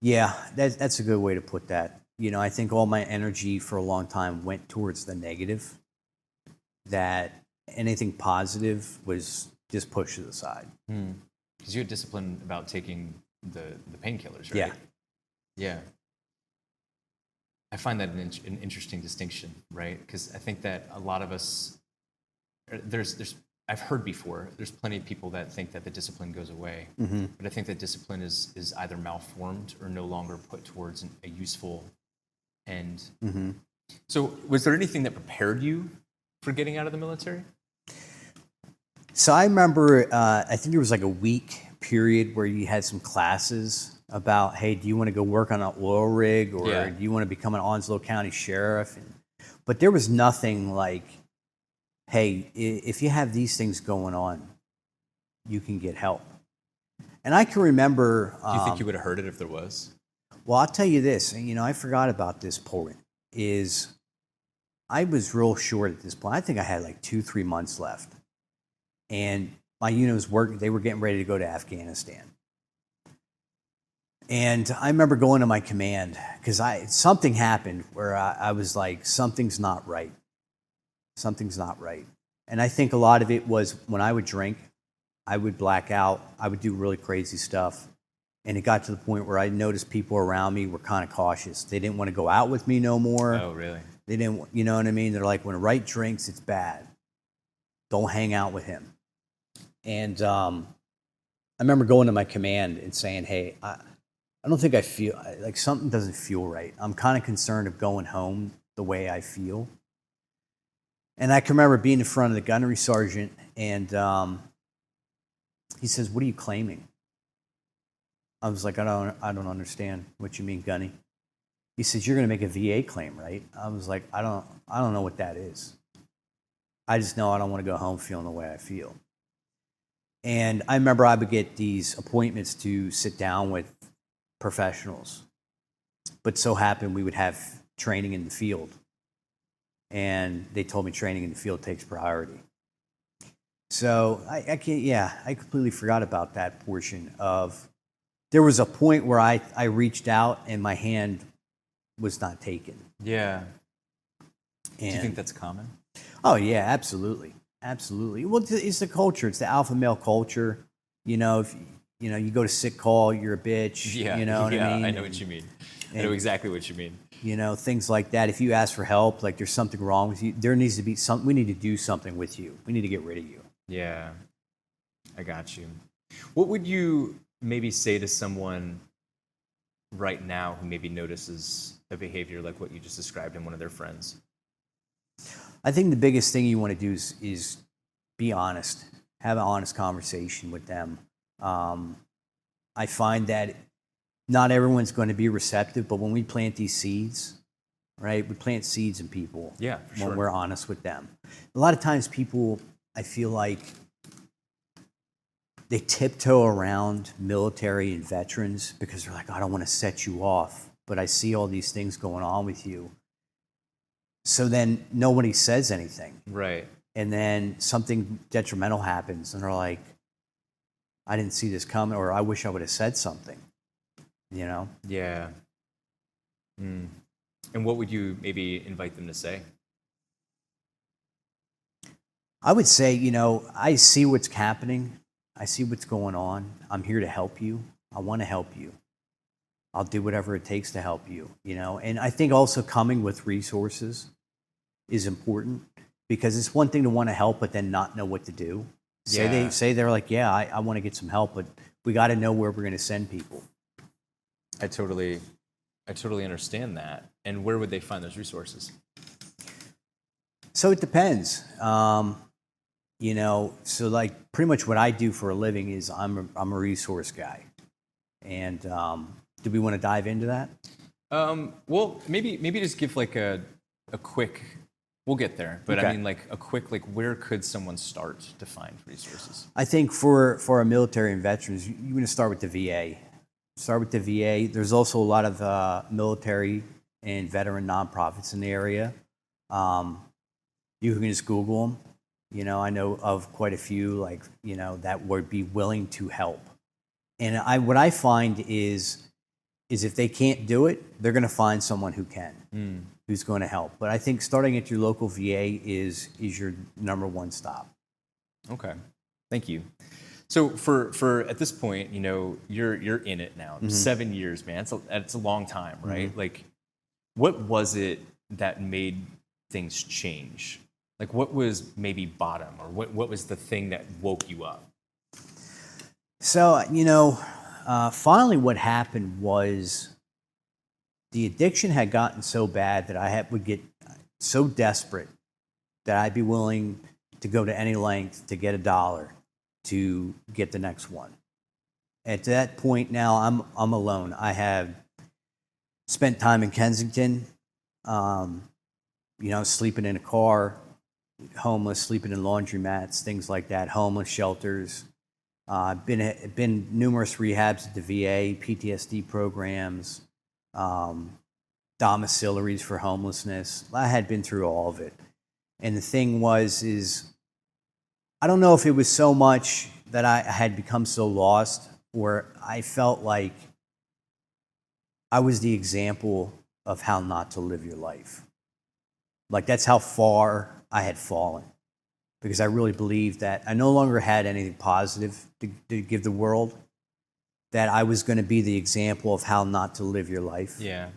Yeah, that's a good way to put that. You know, I think all my energy for a long time went towards the negative, that anything positive was just pushed to the side. Because you had discipline about taking the painkillers, right? Yeah. Yeah. I find that an interesting distinction, right? Because I think that a lot of us, I've heard before, there's plenty of people that think that the discipline goes away. But I think that discipline is either malformed or no longer put towards a useful end. So was there anything that prepared you for getting out of the military? So I remember, I think there was like a week period where you had some classes about, hey, do you want to go work on an oil rig, or do you want to become an Onslow County sheriff? But there was nothing like, hey, if you have these things going on, you can get help. And I can remember... Do you think you would have heard it if there was? Well, I'll tell you this, and you know, I forgot about this point, is I was real short at this point. I think I had like 2-3 months left. And my unit was working, they were getting ready to go to Afghanistan. And I remember going to my command, because something happened where I was like, something's not right. Something's not right. And I think a lot of it was when I would drink, I would black out, I would do really crazy stuff. And it got to the point where I noticed people around me were kind of cautious. They didn't want to go out with me no more. Oh, really? They didn't, you know what I mean? They're like, when Wright drinks, it's bad. Don't hang out with him. And I remember going to my command and saying, hey, I don't think I feel like something doesn't feel right. I'm kind of concerned of going home the way I feel. And I can remember being in front of the gunnery sergeant, and he says, "What are you claiming?" I was like, I don't understand what you mean, Gunny. He says, "You're going to make a VA claim, right?" I was like, I don't know what that is. I just know I don't want to go home feeling the way I feel. And I remember I would get these appointments to sit down with professionals, but so happened we would have training in the field, and they told me training in the field takes priority. So I can't. Yeah, I completely forgot about that portion of. There was a point where I reached out and my hand was not taken. Yeah. And, do you think that's common? Oh yeah, absolutely, absolutely. Well, it's the culture. It's the alpha male culture. You know, if you go to sick call, you're a bitch. Yeah. You know what I mean? I know what you mean. I know exactly what you mean. You know, things like that. If you ask for help, like there's something wrong with you, there needs to be something. We need to do something with you. We need to get rid of you. Yeah, I got you. What would you maybe say to someone right now who maybe notices a behavior like what you just described in one of their friends? I think the biggest thing you want to do is be honest. Have an honest conversation with them. I find that not everyone's going to be receptive, but when we plant these seeds, right, we plant seeds in people. Yeah, for sure. When we're honest with them. A lot of times people, I feel like, they tiptoe around military and veterans because they're like, I don't want to set you off, but I see all these things going on with you. So then nobody says anything. Right. And then something detrimental happens, and they're like, I didn't see this coming, or I wish I would have said something, you know? Yeah. And what would you maybe invite them to say? I would say, I see what's happening. I see what's going on. I'm here to help you. I want to help you. I'll do whatever it takes to help you, And I think also coming with resources is important, because it's one thing to want to help, but then not know what to do. They're like, yeah, I want to get some help, but we got to know where we're going to send people. I totally understand that. And where would they find those resources? So it depends. So like pretty much what I do for a living is I'm a resource guy. And do we want to dive into that? Well, maybe just give like a quick. We'll get there, but okay. I mean like a quick where could someone start to find resources? I think for our military and veterans, you're going to start with the VA. Start with the VA. There's also a lot of military and veteran nonprofits in the area. You can just Google them. I know of quite a few that would be willing to help. And what I find is if they can't do it, they're going to find someone who can, who's going to help. But I think starting at your local VA is your number one stop. Okay, thank you. So for at this point, you're in it now. Mm-hmm. 7 years, man. It's a long time, right? Mm-hmm. Like, what was it that made things change? Like, what was maybe bottom, or what was the thing that woke you up? So, finally what happened was the addiction had gotten so bad that I would get so desperate that I'd be willing to go to any length to get $1 to get the next one. At that point now, I'm alone. I have spent time in Kensington, sleeping in a car, homeless, sleeping in laundromats, things like that, homeless shelters. I've been numerous rehabs at the VA, PTSD programs, domiciliaries for homelessness. I had been through all of it. And the thing is I don't know if it was so much that I had become so lost, or I felt like I was the example of how not to live your life. Like, that's how far I had fallen, because I really believed that I no longer had anything positive to give the world, that I was going to be the example of how not to live your life. Yeah.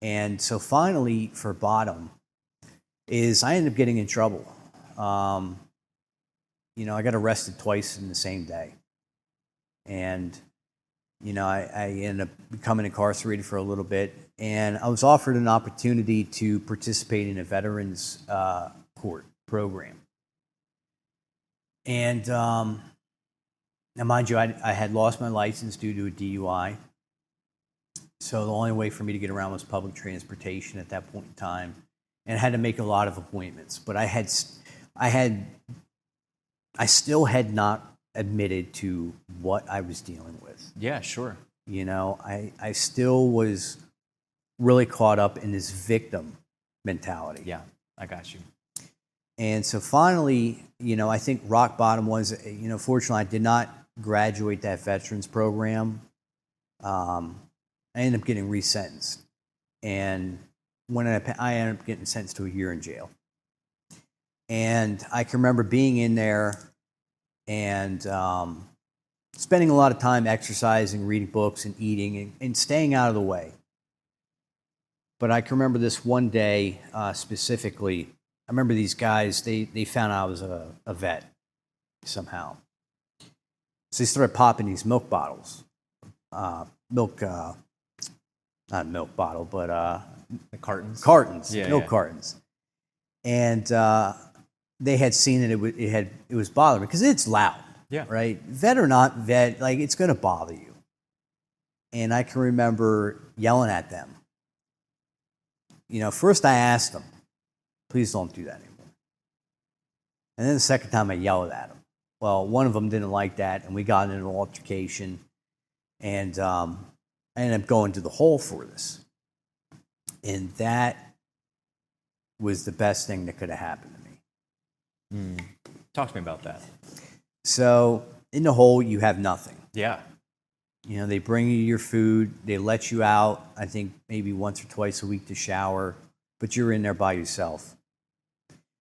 And so finally, for bottom, is I ended up getting in trouble. I got arrested twice in the same day. And I ended up becoming incarcerated for a little bit, and I was offered an opportunity to participate in a veterans court program. And now, mind you, I had lost my license due to a DUI. So the only way for me to get around was public transportation at that point in time, and I had to make a lot of appointments. But I still had not admitted to what I was dealing with. Yeah, sure. I still was really caught up in this victim mentality. Yeah, I got you. And so finally, I think rock bottom was, fortunately, I did not graduate that veterans program. I ended up getting resentenced. And when I ended up getting sentenced to a year in jail. And I can remember being in there and spending a lot of time exercising, reading books, and eating, and staying out of the way. But I can remember this one day specifically. I remember these guys, they found out I was a vet somehow. So they started popping these milk bottles. Not a milk bottle, but the cartons. Milk cartons. And they had seen it was bothering me because it's loud. Yeah. Right? Vet or not vet, like it's going to bother you. And I can remember yelling at them. First I asked them, please don't do that anymore. And then the second time I yelled at them. Well, one of them didn't like that, and we got into an altercation. And I ended up going to the hole for this. And that was the best thing that could have happened to me. Talk to me about that. So in the hole, you have nothing. Yeah. They bring you your food. They let you out, I think, maybe once or twice a week to shower, but you're in there by yourself.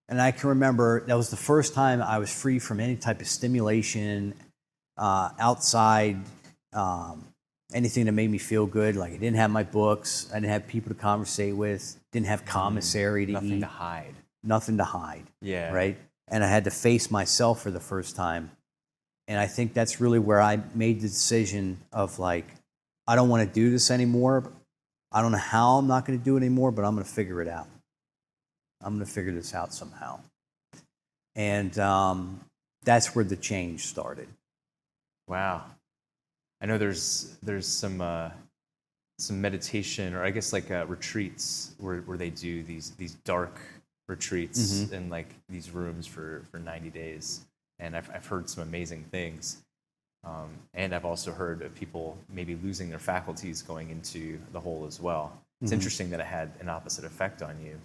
And I can remember that was the first time I was free from any type of stimulation, outside, anything that made me feel good. Like I didn't have my books. I didn't have people to conversate with. Didn't have commissary to eat. Nothing to hide. Nothing to hide. Yeah. Right? And I had to face myself for the first time. And I think that's really where I made the decision of like, I don't want to do this anymore. I don't know how I'm not going to do it anymore, but I'm going to figure it out. I'm going to figure this out somehow. And that's where the change started. Wow. I know there's some meditation, or I guess like retreats where they do these dark retreats in like these rooms for 90 days. And I've heard some amazing things. And I've also heard of people maybe losing their faculties going into the hole as well. It's interesting that it had an opposite effect on you.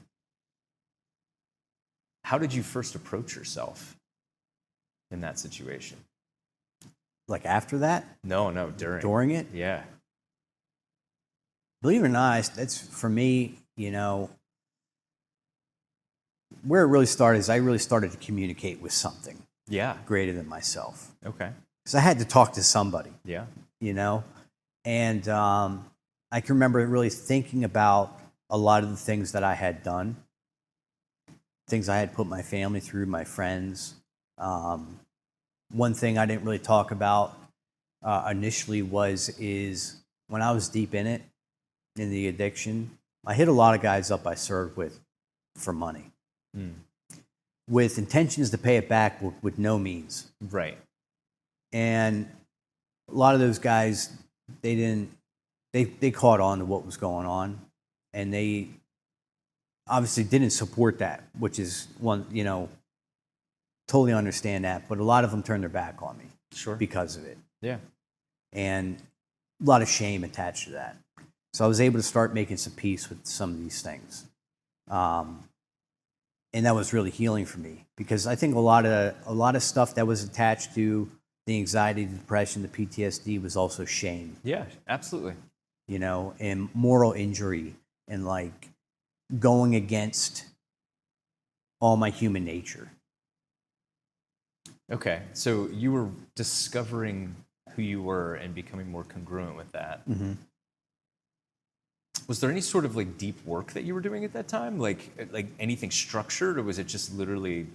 How did you first approach yourself in that situation? Like after that? No, during. During it? Yeah. Believe it or not, that's for me, where it really started is I really started to communicate with something. Yeah. Greater than myself. Okay. Because I had to talk to somebody. Yeah. And I can remember really thinking about a lot of the things that I had done, things I had put my family through, my friends. One thing I didn't really talk about initially is when I was deep in it, in the addiction, I hit a lot of guys up I served with for money. With intentions to pay it back with no means. Right. And a lot of those guys, they caught on to what was going on, and they obviously didn't support that, which is one, totally understand that, but a lot of them turned their back on me. Sure. Because of it. Yeah. And a lot of shame attached to that. So I was able to start making some peace with some of these things. And that was really healing for me, because I think a lot of stuff that was attached to the anxiety, the depression, the PTSD was also shame. Yeah, absolutely. And moral injury, and like going against all my human nature. Okay, so you were discovering who you were and becoming more congruent with that. Mm-hmm. Was there any sort of like deep work that you were doing at that time? Like anything structured, or was it just literally?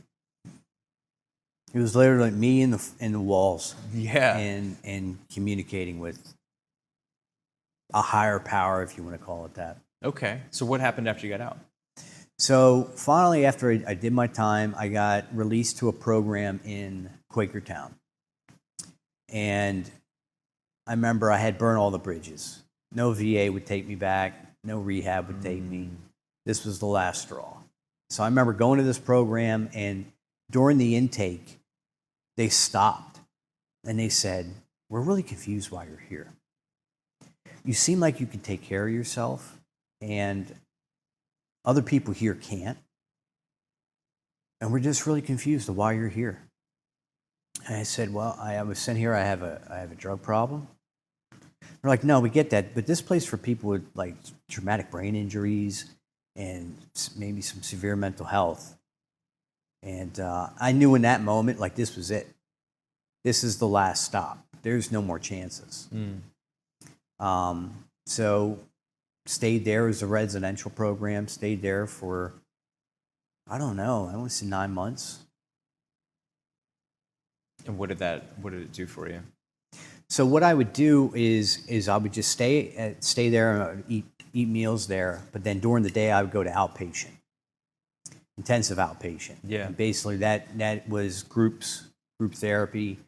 It was literally me in the walls. Yeah. And communicating with a higher power, if you want to call it that. Okay. So what happened after you got out? So finally, after I did my time, I got released to a program in Quakertown. And I remember I had burned all the bridges. No VA would take me back. No rehab would take me. This was the last straw. So I remember going to this program, and during the intake, they stopped and they said, "We're really confused why you're here. You seem like you can take care of yourself, and other people here can't. And we're just really confused of why you're here." And I said, "Well, I was sent here. I have a drug problem." They're like, "No, we get that, but this place for people with like traumatic brain injuries and maybe some severe mental health." And I knew in that moment, like, this was it. This is the last stop. There's no more chances. So stayed there as a residential program. Stayed there for, I don't know, I want to say 9 months. And what did it do for you? So what I would do is I would just stay there and eat meals there, but then during the day I would go to outpatient, intensive outpatient. Yeah. And basically that was group therapy,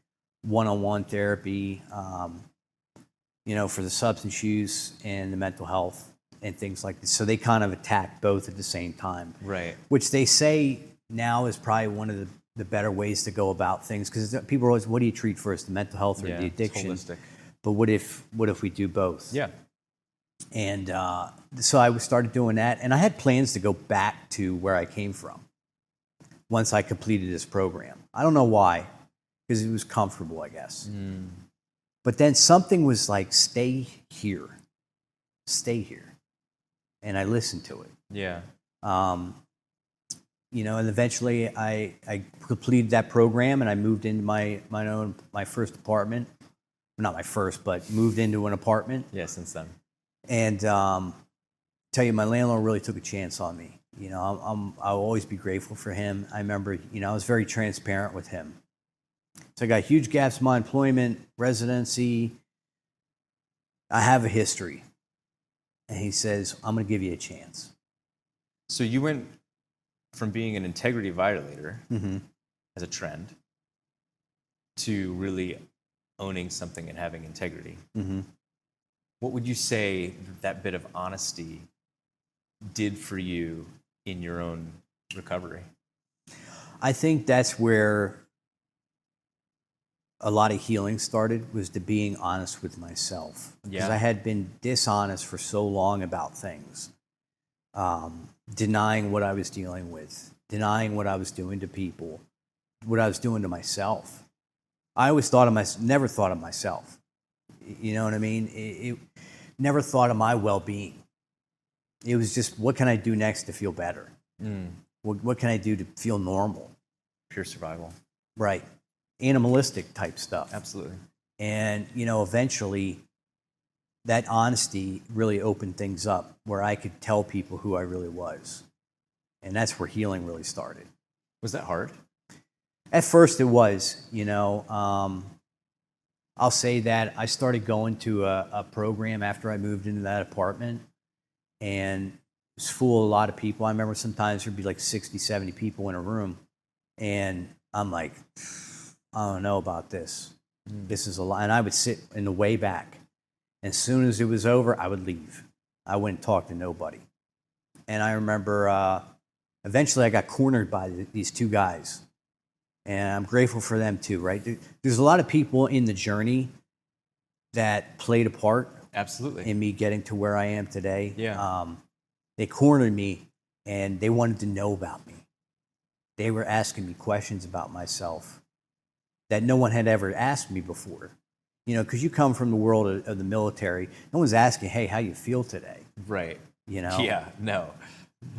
one-on-one therapy, for the substance use and the mental health and things like this. So they kind of attacked both at the same time. Right. Which they say now is probably one of the better ways to go about things, because people are always, what do you treat first, the mental health or the addiction? It's holistic. But what if we do both? Yeah. And so I started doing that, and I had plans to go back to where I came from once I completed this program. I don't know why, because it was comfortable, I guess. But then something was like, stay here, and I listened to it. Yeah. And eventually I completed that program, and I moved into my first apartment. Not my first, but moved into an apartment. Yeah, since then. And tell you, my landlord really took a chance on me. I'll always be grateful for him. I remember, I was very transparent with him. So I got huge gaps in my employment, residency. I have a history. And he says, "I'm going to give you a chance." So you went from being an integrity violator as a trend to really owning something and having integrity. What would you say that bit of honesty did for you in your own recovery? I think that's where a lot of healing started, was to being honest with myself. Because I had been dishonest for so long about things. Denying what I was dealing with, denying what I was doing to people, what I was doing to myself. I always never thought of myself. You know what I mean? It never thought of my well-being. It was just, what can I do next to feel better? What can I do to feel normal? Pure survival. Right. Animalistic type stuff. Absolutely. And, eventually that honesty really opened things up where I could tell people who I really was. And that's where healing really started. Was that hard? At first it was, I'll say that I started going to a program after I moved into that apartment, and it was full of a lot of people. I remember sometimes there'd be like 60, 70 people in a room, and I'm like, I don't know about this. This is a lot. And I would sit in the way back. As soon as it was over, I would leave. I wouldn't talk to nobody. And I remember eventually I got cornered by these two guys. And I'm grateful for them too, right? There's a lot of people in the journey that played a part. Absolutely. In me getting to where I am today. Yeah. They cornered me, and they wanted to know about me. They were asking me questions about myself that no one had ever asked me before. Because you come from the world of the military, no one's asking, "Hey, how you feel today?" Right. Yeah, no.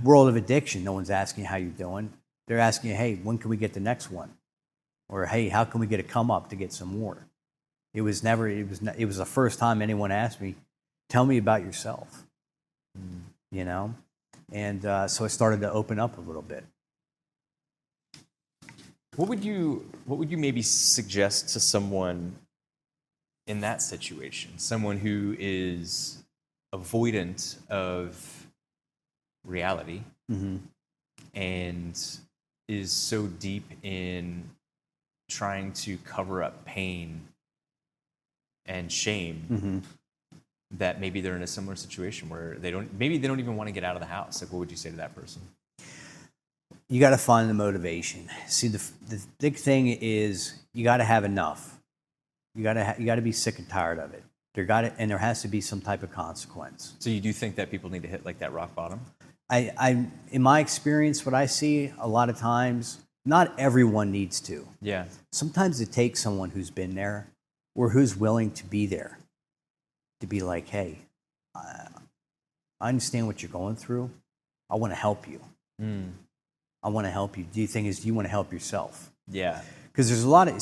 World of addiction, no one's asking how you're doing. They're asking, "Hey, when can we get the next one?" Or, "Hey, how can we get a come up to get some more?" It was the first time anyone asked me, "Tell me about yourself." And so I started to open up a little bit. What would you maybe suggest to someone in that situation? Someone who is avoidant of reality and is so deep in trying to cover up pain and shame that maybe they're in a similar situation where they don't even want to get out of the house. Like, what would you say to that person? You got to find the motivation. See, the big thing is you got to have enough. You got to be sick and tired of it. And there has to be some type of consequence. So you do think that people need to hit like that rock bottom? In my experience, what I see a lot of times, not everyone needs to. Yeah. Sometimes it takes someone who's been there or who's willing to be there to be like, hey, I understand what you're going through. I want to help you. I want to help you. Do you want to help yourself? Yeah. Because there's a lot of,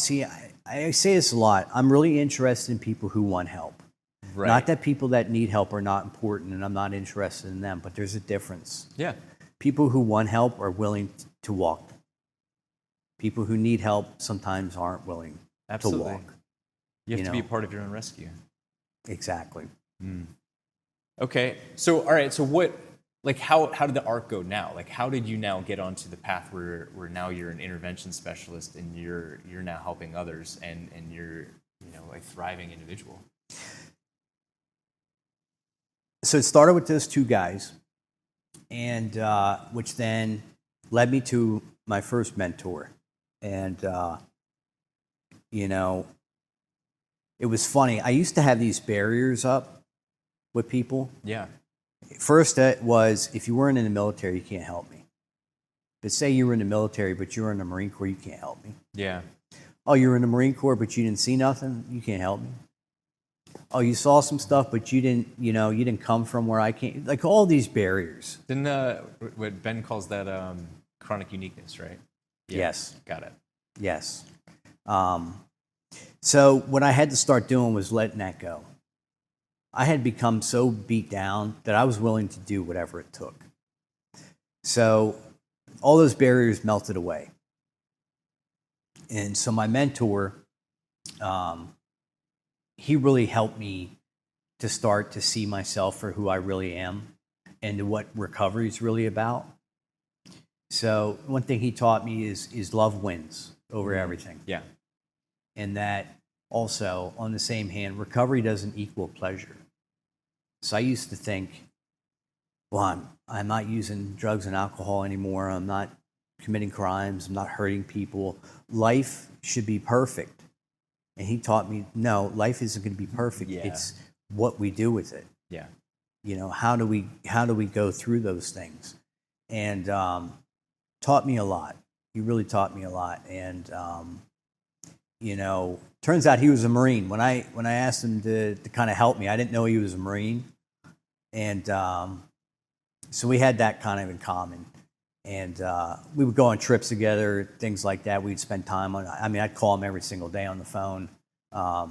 I say this a lot. I'm really interested in people who want help. Right. Not that people that need help are not important and I'm not interested in them, but there's a difference. Yeah. People who want help are willing to walk. People who need help sometimes aren't willing to walk. You have to be a part of your own rescue. Exactly. Okay. So, all right. So what, like, how did the arc go now? Like, how did you now get onto the path where now you're an intervention specialist and you're now helping others and you're, a thriving individual? So it started with those two guys, and which then led me to my first mentor. And, it was funny. I used to have these barriers up with people. Yeah. First, it was, if you weren't in the military, you can't help me. But say you were in the military, but you were in the Marine Corps, you can't help me. Yeah. Oh, you were in the Marine Corps, but you didn't see nothing, you can't help me. Oh, you saw some stuff, but you didn't come from where I came. Like all these barriers. Then what Ben calls that chronic uniqueness, right? Yeah. Yes. Got it. Yes. So what I had to start doing was letting that go. I had become so beat down that I was willing to do whatever it took. So all those barriers melted away. And so my mentor, he really helped me to start to see myself for who I really am and what recovery is really about. So one thing he taught me is love wins over everything. Yeah. And that also, on the same hand, recovery doesn't equal pleasure. So I used to think, well, I'm not using drugs and alcohol anymore. I'm not committing crimes. I'm not hurting people. Life should be perfect. And he taught me, no, life isn't going to be perfect. Yeah. It's what we do with it. Yeah. How do we go through those things? And taught me a lot. He really taught me a lot. And turns out he was a Marine. When I asked him to kind of help me, I didn't know he was a Marine. And so we had that kind of in common. And we would go on trips together, things like that. We'd spend time on, I'd call him every single day on the phone. I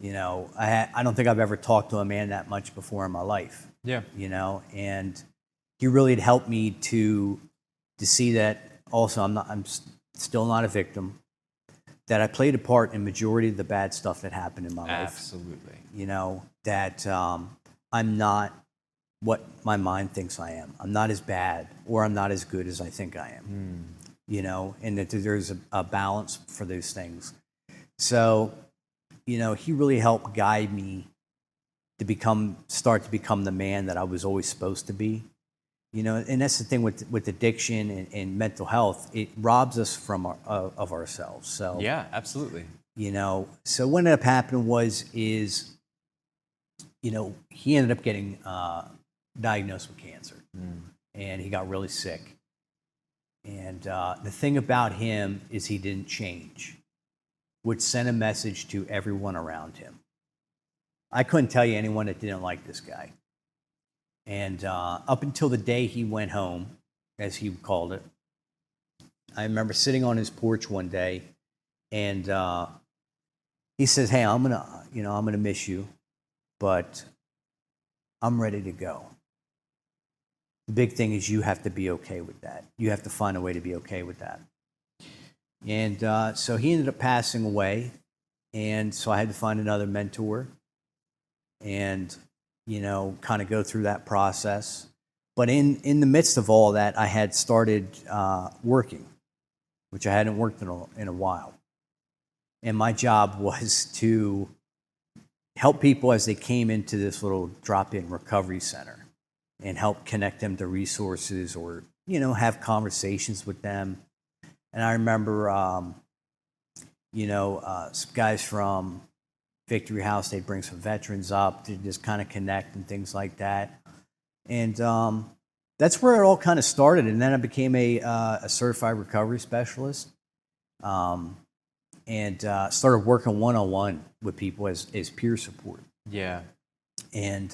don't think I've ever talked to a man that much before in my life. Yeah. And he really had helped me to see that also I'm still not a victim, that I played a part in majority of the bad stuff that happened in my life. Absolutely. That I'm not what my mind thinks I am. I'm not as bad or I'm not as good as I think I am. And that there's a balance for those things. So, he really helped guide me to start to become the man that I was always supposed to be. And that's the thing with addiction and mental health. It robs us of ourselves. So yeah, absolutely. So what ended up happening is he ended up getting diagnosed with cancer, and he got really sick. And the thing about him is he didn't change, which sent a message to everyone around him. I couldn't tell you anyone that didn't like this guy. And up until the day he went home, as he called it, I remember sitting on his porch one day, and he says, "Hey, I'm gonna miss you, but I'm ready to go." The big thing is you have to be okay with that. You have to find a way to be okay with that. And so he ended up passing away, and so I had to find another mentor. And kind of go through that process. But in the midst of all that, I had started working, which I hadn't worked in a while. And my job was to help people as they came into this little drop-in recovery center and help connect them to resources or, have conversations with them. And I remember, some guys from Victory House, they'd bring some veterans up to just kind of connect and things like that. And that's where it all kind of started. And then I became a certified recovery specialist and started working one-on-one with people as peer support. Yeah. And,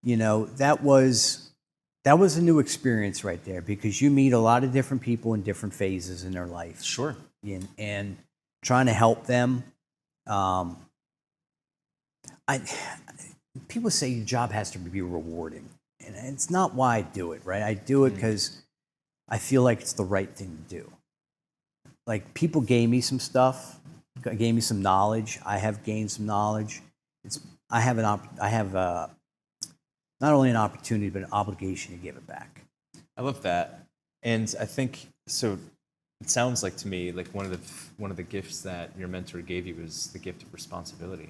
that was a new experience right there because you meet a lot of different people in different phases in their life. Sure. And trying to help them. People say your job has to be rewarding, and it's not why I do it, right? I do it because I feel like it's the right thing to do. Like, people gave me some stuff, gave me some knowledge. I have gained some knowledge. I have not only an opportunity but an obligation to give it back. I love that, and I think so. It sounds like to me like one of the gifts that your mentor gave you was the gift of responsibility.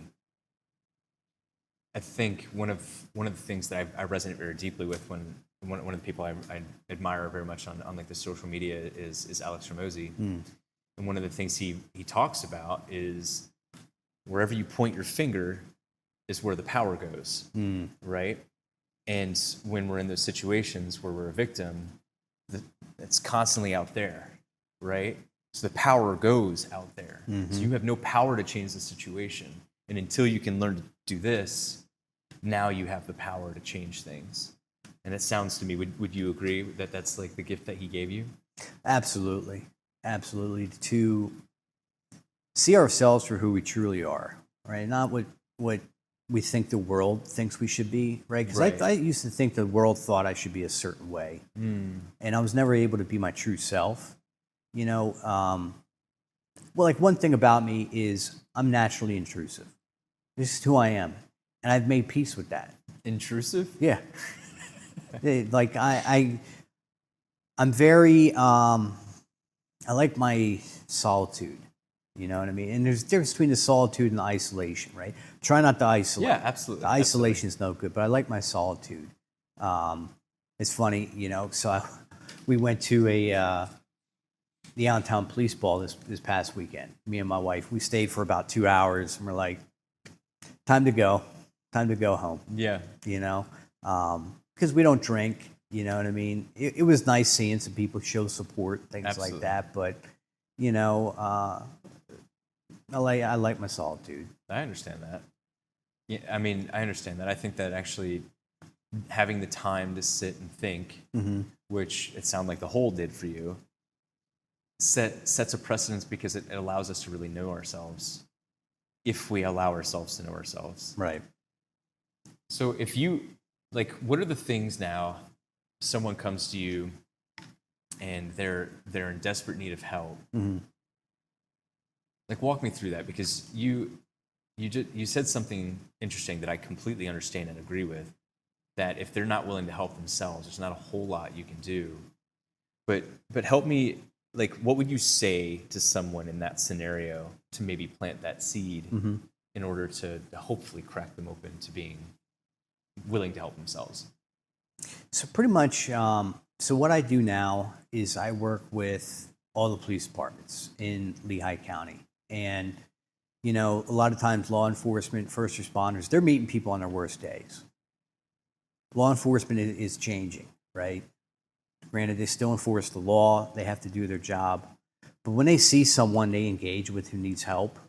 I think one of the things that I resonate very deeply with when one of the people I admire very much on like the social media is Alex Ramosi. And one of the things he talks about is wherever you point your finger is where the power goes, right? And when we're in those situations where we're a victim, it's constantly out there, right? So the power goes out there. So you have no power to change the situation. And until you can learn to do this, now you have the power to change things. And it sounds to me, would you agree that that's like the gift that he gave you? Absolutely. Absolutely. To see ourselves for who we truly are, right? Not what we think the world thinks we should be, right? Because I used to think the world thought I should be a certain way. And I was never able to be my true self. Well, like one thing about me is I'm naturally intrusive. This is who I am. And I've made peace with that. Intrusive? Yeah. Like I'm very, I like my solitude. You know what I mean? And there's a difference between the solitude and the isolation, right? Try not to isolate. Yeah, absolutely. The isolation is no good, but I like my solitude. It's funny, so we went to the downtown police ball this past weekend. Me and my wife, we stayed for about 2 hours, and we're like, time to go home. Yeah. Because we don't drink, you know what I mean? It was nice seeing some people show support, things Absolutely. like that, but, I like my solitude. I understand that. Yeah, I mean, I understand that. I think that actually having the time to sit and think, which it sounded like the whole did for you, sets a precedence because it allows us to really know ourselves if we allow ourselves to know ourselves. Right. So if you, what are the things now, someone comes to you and they're in desperate need of help? Walk me through that, because you said something interesting that I completely understand and agree with, that if they're not willing to help themselves, there's not a whole lot you can do. But help me, what would you say to someone in that scenario to maybe plant that seed in order to hopefully crack them open to being willing to help themselves? So pretty much, so what I do now is I work with all the police departments in Lehigh County. And, a lot of times law enforcement, first responders, they're meeting people on their worst days. Law enforcement is changing, right? Granted, they still enforce the law. They have to do their job. But when they see someone they engage with who needs help,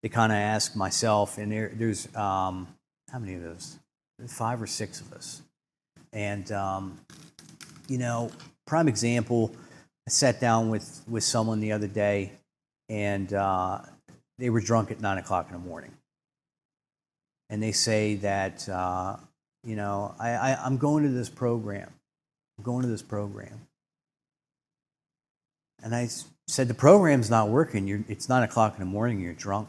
they kind of ask myself, and there's, how many of us? There's 5 or 6 of us. And, prime example, I sat down with someone the other day, and they were drunk at 9 o'clock in the morning. And they say that, I'm going to this program. I'm going to this program. And I said, the program's not working. It's 9 o'clock in the morning. You're drunk.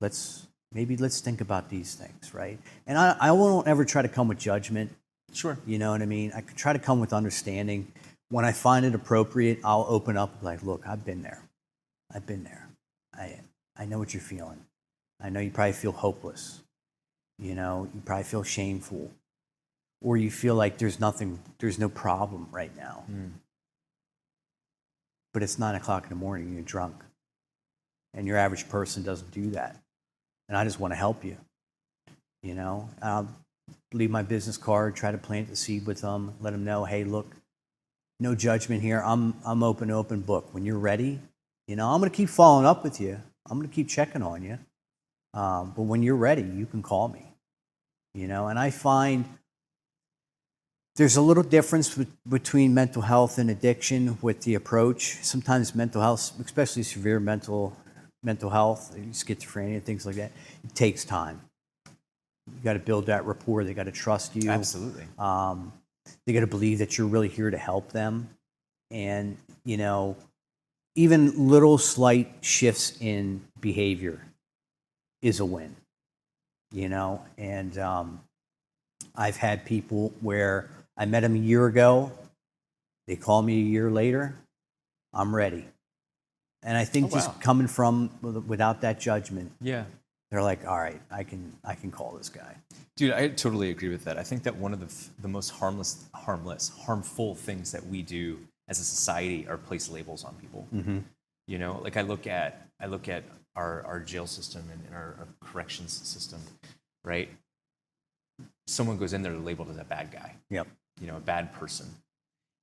Let's maybe let's think about these things, right? And I won't ever try to come with judgment. Sure. You know what I mean? I could try to come with understanding. When I find it appropriate, I'll open up and be like, look, I've been there. I know what you're feeling. I know you probably feel hopeless. You know, you probably feel shameful. Or you feel like there's no problem right now. But it's 9 o'clock in the morning, you're drunk. And your average person doesn't do that. And I just want to help you. You know, I'll leave my business card, try to plant the seed with them, let them know, hey, look, no judgment here. I'm open book. When you're ready, you know, I'm going to keep following up with you. I'm going to keep checking on you. But when you're ready, you can call me. You know, and I find there's a little difference between mental health and addiction with the approach. Sometimes mental health, especially severe mental health, schizophrenia, things like that, it takes time. You got to build that rapport. They got to trust you. Absolutely. They got to believe that you're really here to help them. And, you know, even little slight shifts in behavior is a win, you know? And I've had people where I met them a year ago. They call me a year later. I'm ready. And I think just coming from without that judgment, yeah, they're like, all right, I can call this guy. Dude, I totally agree with that. I think that one of the most harmful things that we do as a society are place labels on people. Mm-hmm. You know, like I look at our jail system and our corrections system, right? Someone goes in there labeled as a bad guy. Yep. You know, a bad person.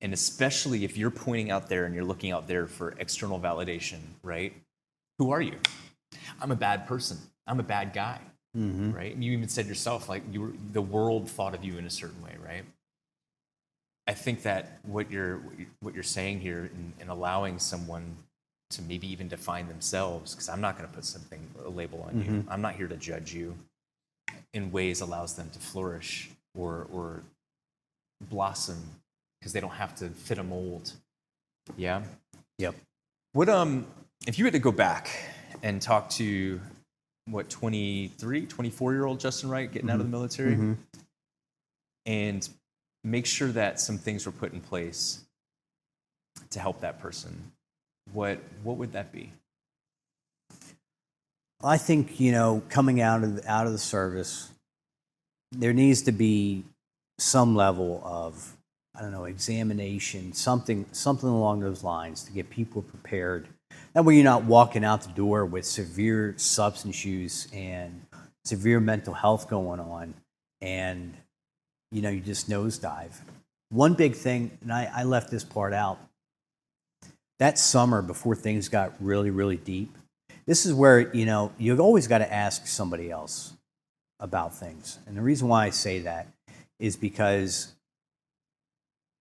And especially if you're pointing out there and you're looking out there for external validation, right? Who are you? I'm a bad person. I'm a bad guy, right? And you even said yourself, like the world thought of you in a certain way, right? I think that what you're saying here in allowing someone to maybe even define themselves, because I'm not going to put a label on you. I'm not here to judge you. In ways allows them to flourish or blossom because they don't have to fit a mold. Yeah. Yep. What if you had to go back and talk to 24-year-old Justin Wright getting out of the military and make sure that some things were put in place to help that person, what would that be? I think, you know, coming out of the service, there needs to be some level of, I don't know, examination, something along those lines to get people prepared. That way you're not walking out the door with severe substance use and severe mental health going on and, you know, you just nosedive. One big thing, and I left this part out, that summer before things got really, really deep, this is where, you know, you've always got to ask somebody else about things. And the reason why I say that is because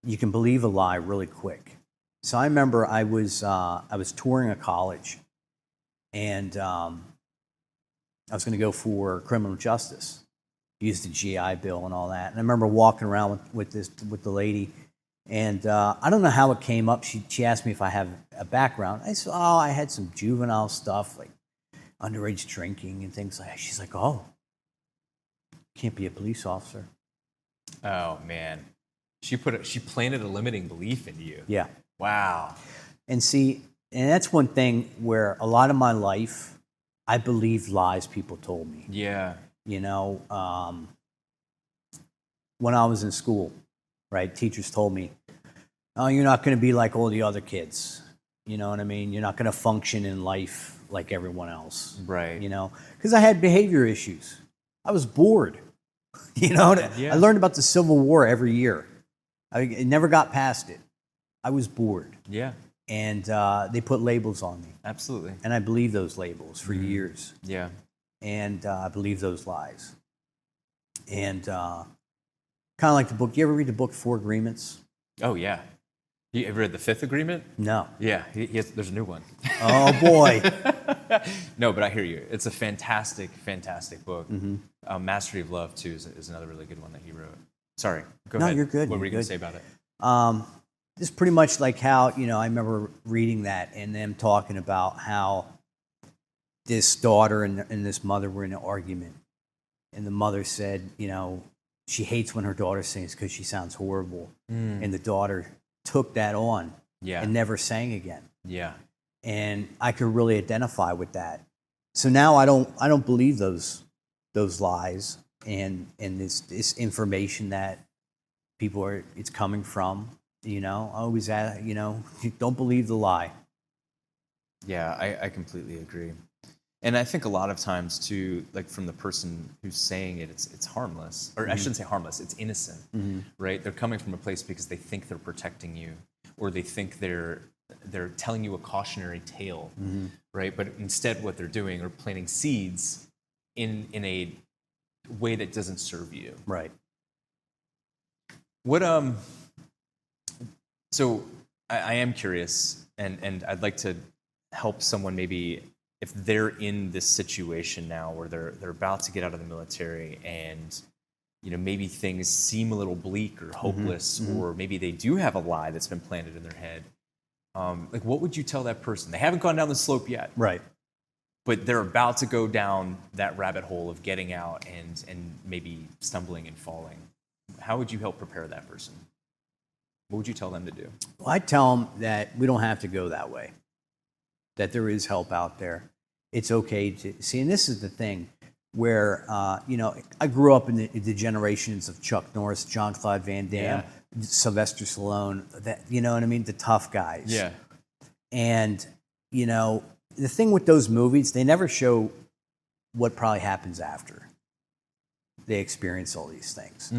you can believe a lie really quick. So I remember I was touring a college, and I was going to go for criminal justice, use the GI Bill and all that. And I remember walking around with the lady, and I don't know how it came up. She asked me if I have a background. I said, oh, I had some juvenile stuff, like underage drinking and things like that. She's like, oh, can't be a police officer. Oh, man. She planted a limiting belief into you. Yeah. Wow. And see, and that's one thing where a lot of my life, I believed lies people told me. Yeah. You know, when I was in school, right, teachers told me, oh, you're not going to be like all the other kids. You know what I mean? You're not going to function in life like everyone else. Right. You know, because I had behavior issues. I was bored. You know, yeah. I learned about the Civil War every year. I never got past it. I was bored. Yeah. And they put labels on me. Absolutely. And I believed those labels for years. Yeah. And I believed those lies. And kind of like the book. You ever read the book 4 Agreements? Oh, yeah. You ever read The Fifth Agreement? No. Yeah, there's a new one. Oh, boy. No, but I hear you. It's a fantastic, fantastic book. Mastery of Love, too, is another really good one that he wrote. Sorry, go ahead. No, you're good. What were you going to say about it? It's pretty much like how, you know, I remember reading that and them talking about how this daughter and this mother were in an argument, and the mother said, she hates when her daughter sings because she sounds horrible, and the daughter took that on and never sang again. Yeah. And I could really identify with that. So now I don't believe those lies and this information that it's coming from. I always ask, don't believe the lie. Yeah, I completely agree. And I think a lot of times too, like from the person who's saying it, it's harmless, or I shouldn't say harmless, it's innocent, right? They're coming from a place because they think they're protecting you, or they think they're telling you a cautionary tale, right? But instead what they're doing are planting seeds in a way that doesn't serve you. Right. So I am curious, and I'd like to help someone maybe if they're in this situation now where they're about to get out of the military and maybe things seem a little bleak or hopeless, or maybe they do have a lie that's been planted in their head. Like, what would you tell that person? They haven't gone down the slope yet, right? But they're about to go down that rabbit hole of getting out and maybe stumbling and falling. How would you help prepare that person? What would you tell them to do? Well, I tell them that we don't have to go that way, that there is help out there. It's okay to see, and this is the thing where, I grew up in the generations of Chuck Norris, John Claude Van Damme, Sylvester Stallone, the tough guys. Yeah. And, the thing with those movies, they never show what probably happens after they experience all these things.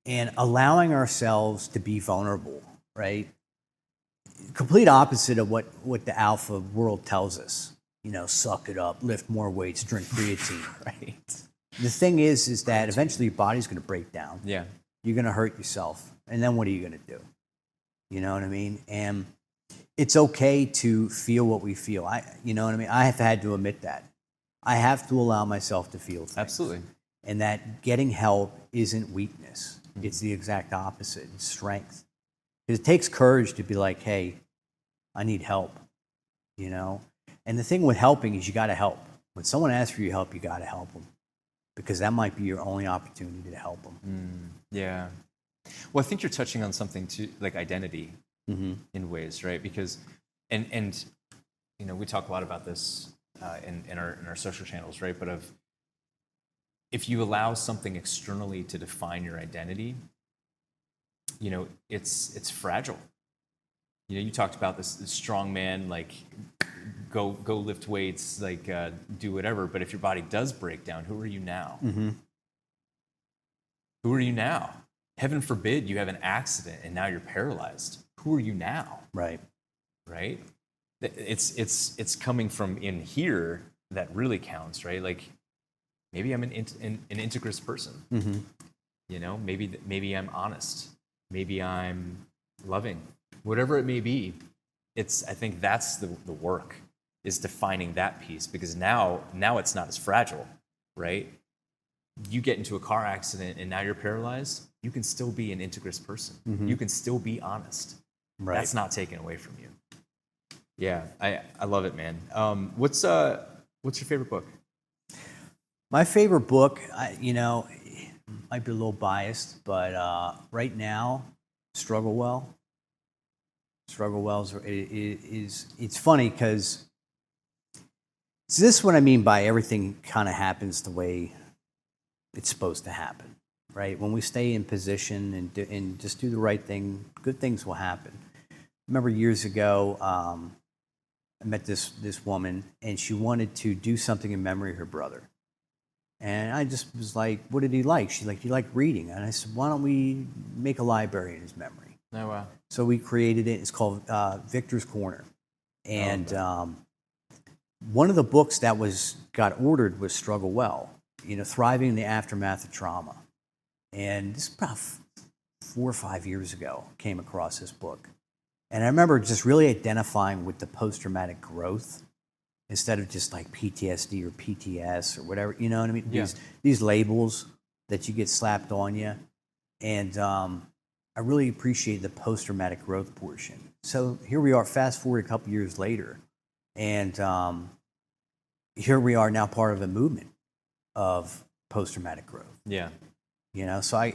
And allowing ourselves to be vulnerable, right? Complete opposite of what the alpha world tells us. Suck it up, lift more weights, drink creatine. Right. The thing is that eventually your body's going to break down. Yeah. You're going to hurt yourself. And then what are you going to do? You know what I mean? And it's okay to feel what we feel. I have had to admit that. I have to allow myself to feel things. Absolutely. And that getting help isn't weakness. It's the exact opposite. It's strength. Because it takes courage to be like, hey, I need help. And the thing with helping is you got to help. When someone asks for your help, you got to help them. Because that might be your only opportunity to help them. Yeah. Well, I think you're touching on something too, like identity in ways, right? Because, and we talk a lot about this in our social channels, right? But if you allow something externally to define your identity, it's fragile. You talked about this strong man, like go lift weights, like do whatever. But if your body does break down, who are you now? Who are you now? Heaven forbid you have an accident and now you're paralyzed. Who are you now? Right. Right. It's coming from in here that really counts, right? Like maybe I'm an integrous person. Maybe I'm honest. Maybe I'm loving. Whatever it may be, I think that's the work, is defining that piece, because now it's not as fragile, right? You get into a car accident and now you're paralyzed, you can still be an integrous person. You can still be honest. Right. That's not taken away from you. Yeah, I love it, man. What's your favorite book? My favorite book, might be a little biased, but right now, Struggle Well. Struggle Well it's funny because this is what I mean by everything kind of happens the way it's supposed to happen, right? When we stay in position and just do the right thing, good things will happen. I remember years ago, I met this woman, and she wanted to do something in memory of her brother. And I just was like, what did he like? She's like, he liked reading. And I said, why don't we make a library in his memory? Oh, wow. So we created it. It's called Victor's Corner. And one of the books that got ordered was Struggle Well, Thriving in the Aftermath of Trauma. And this is about 4 or 5 years ago, came across this book. And I remember just really identifying with the post-traumatic growth instead of just like PTSD or PTS or whatever, you know what I mean? Yeah. These labels that you get slapped on you. And I really appreciate the post-traumatic growth portion. So here we are, fast forward a couple years later, and here we are now, part of a movement of post-traumatic growth. Yeah. So I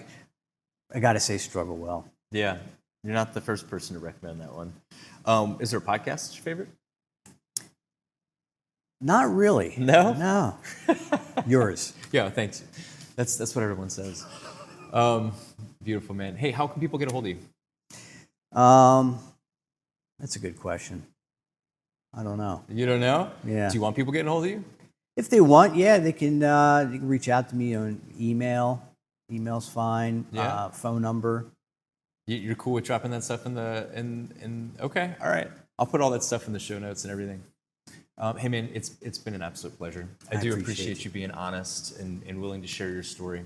got to say, struggle well. Yeah. You're not the first person to recommend that one. Is there a podcast that's your favorite? Not really. No? No. Yours. Yeah, thanks. That's what everyone says. Beautiful, man. Hey, how can people get a hold of you? That's a good question. I don't know. You don't know? Yeah. Do you want people getting a hold of you? If they want, yeah, they can reach out to me on email. Email's fine. Yeah. Phone number. You're cool with dropping that stuff in okay, all right. I'll put all that stuff in the show notes and everything. Hey man, it's been an absolute pleasure. I do appreciate you being honest and willing to share your story.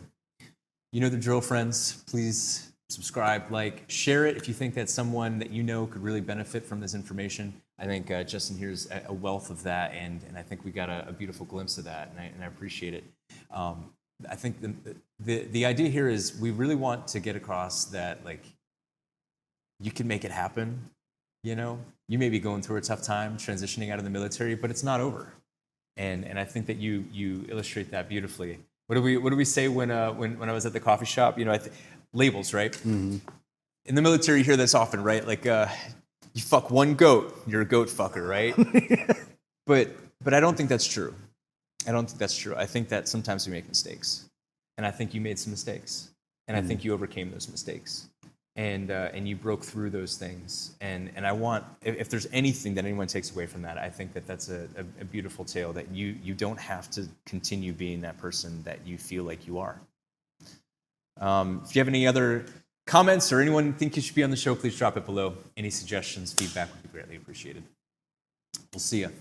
You know the drill, friends. Please subscribe, like, share it if you think that someone that you know could really benefit from this information. I think Justin here's a wealth of that, and I think we got a beautiful glimpse of that, and I appreciate it. I think the idea here is we really want to get across that, like, you can make it happen. You may be going through a tough time transitioning out of the military, but it's not over. And I think that you illustrate that beautifully. What do we say when I was at the coffee shop? Labels, right? Mm-hmm. In the military, you hear this often, right? Like, you fuck one goat, you're a goat fucker, right? But I don't think that's true. I don't think that's true. I think that sometimes we make mistakes, and I think you made some mistakes, and I think you overcame those mistakes. And you broke through those things. And I want, if there's anything that anyone takes away from that, I think that that's a beautiful tale, that you don't have to continue being that person that you feel like you are. If you have any other comments or anyone think you should be on the show, please drop it below. Any suggestions, feedback would be greatly appreciated. We'll see you.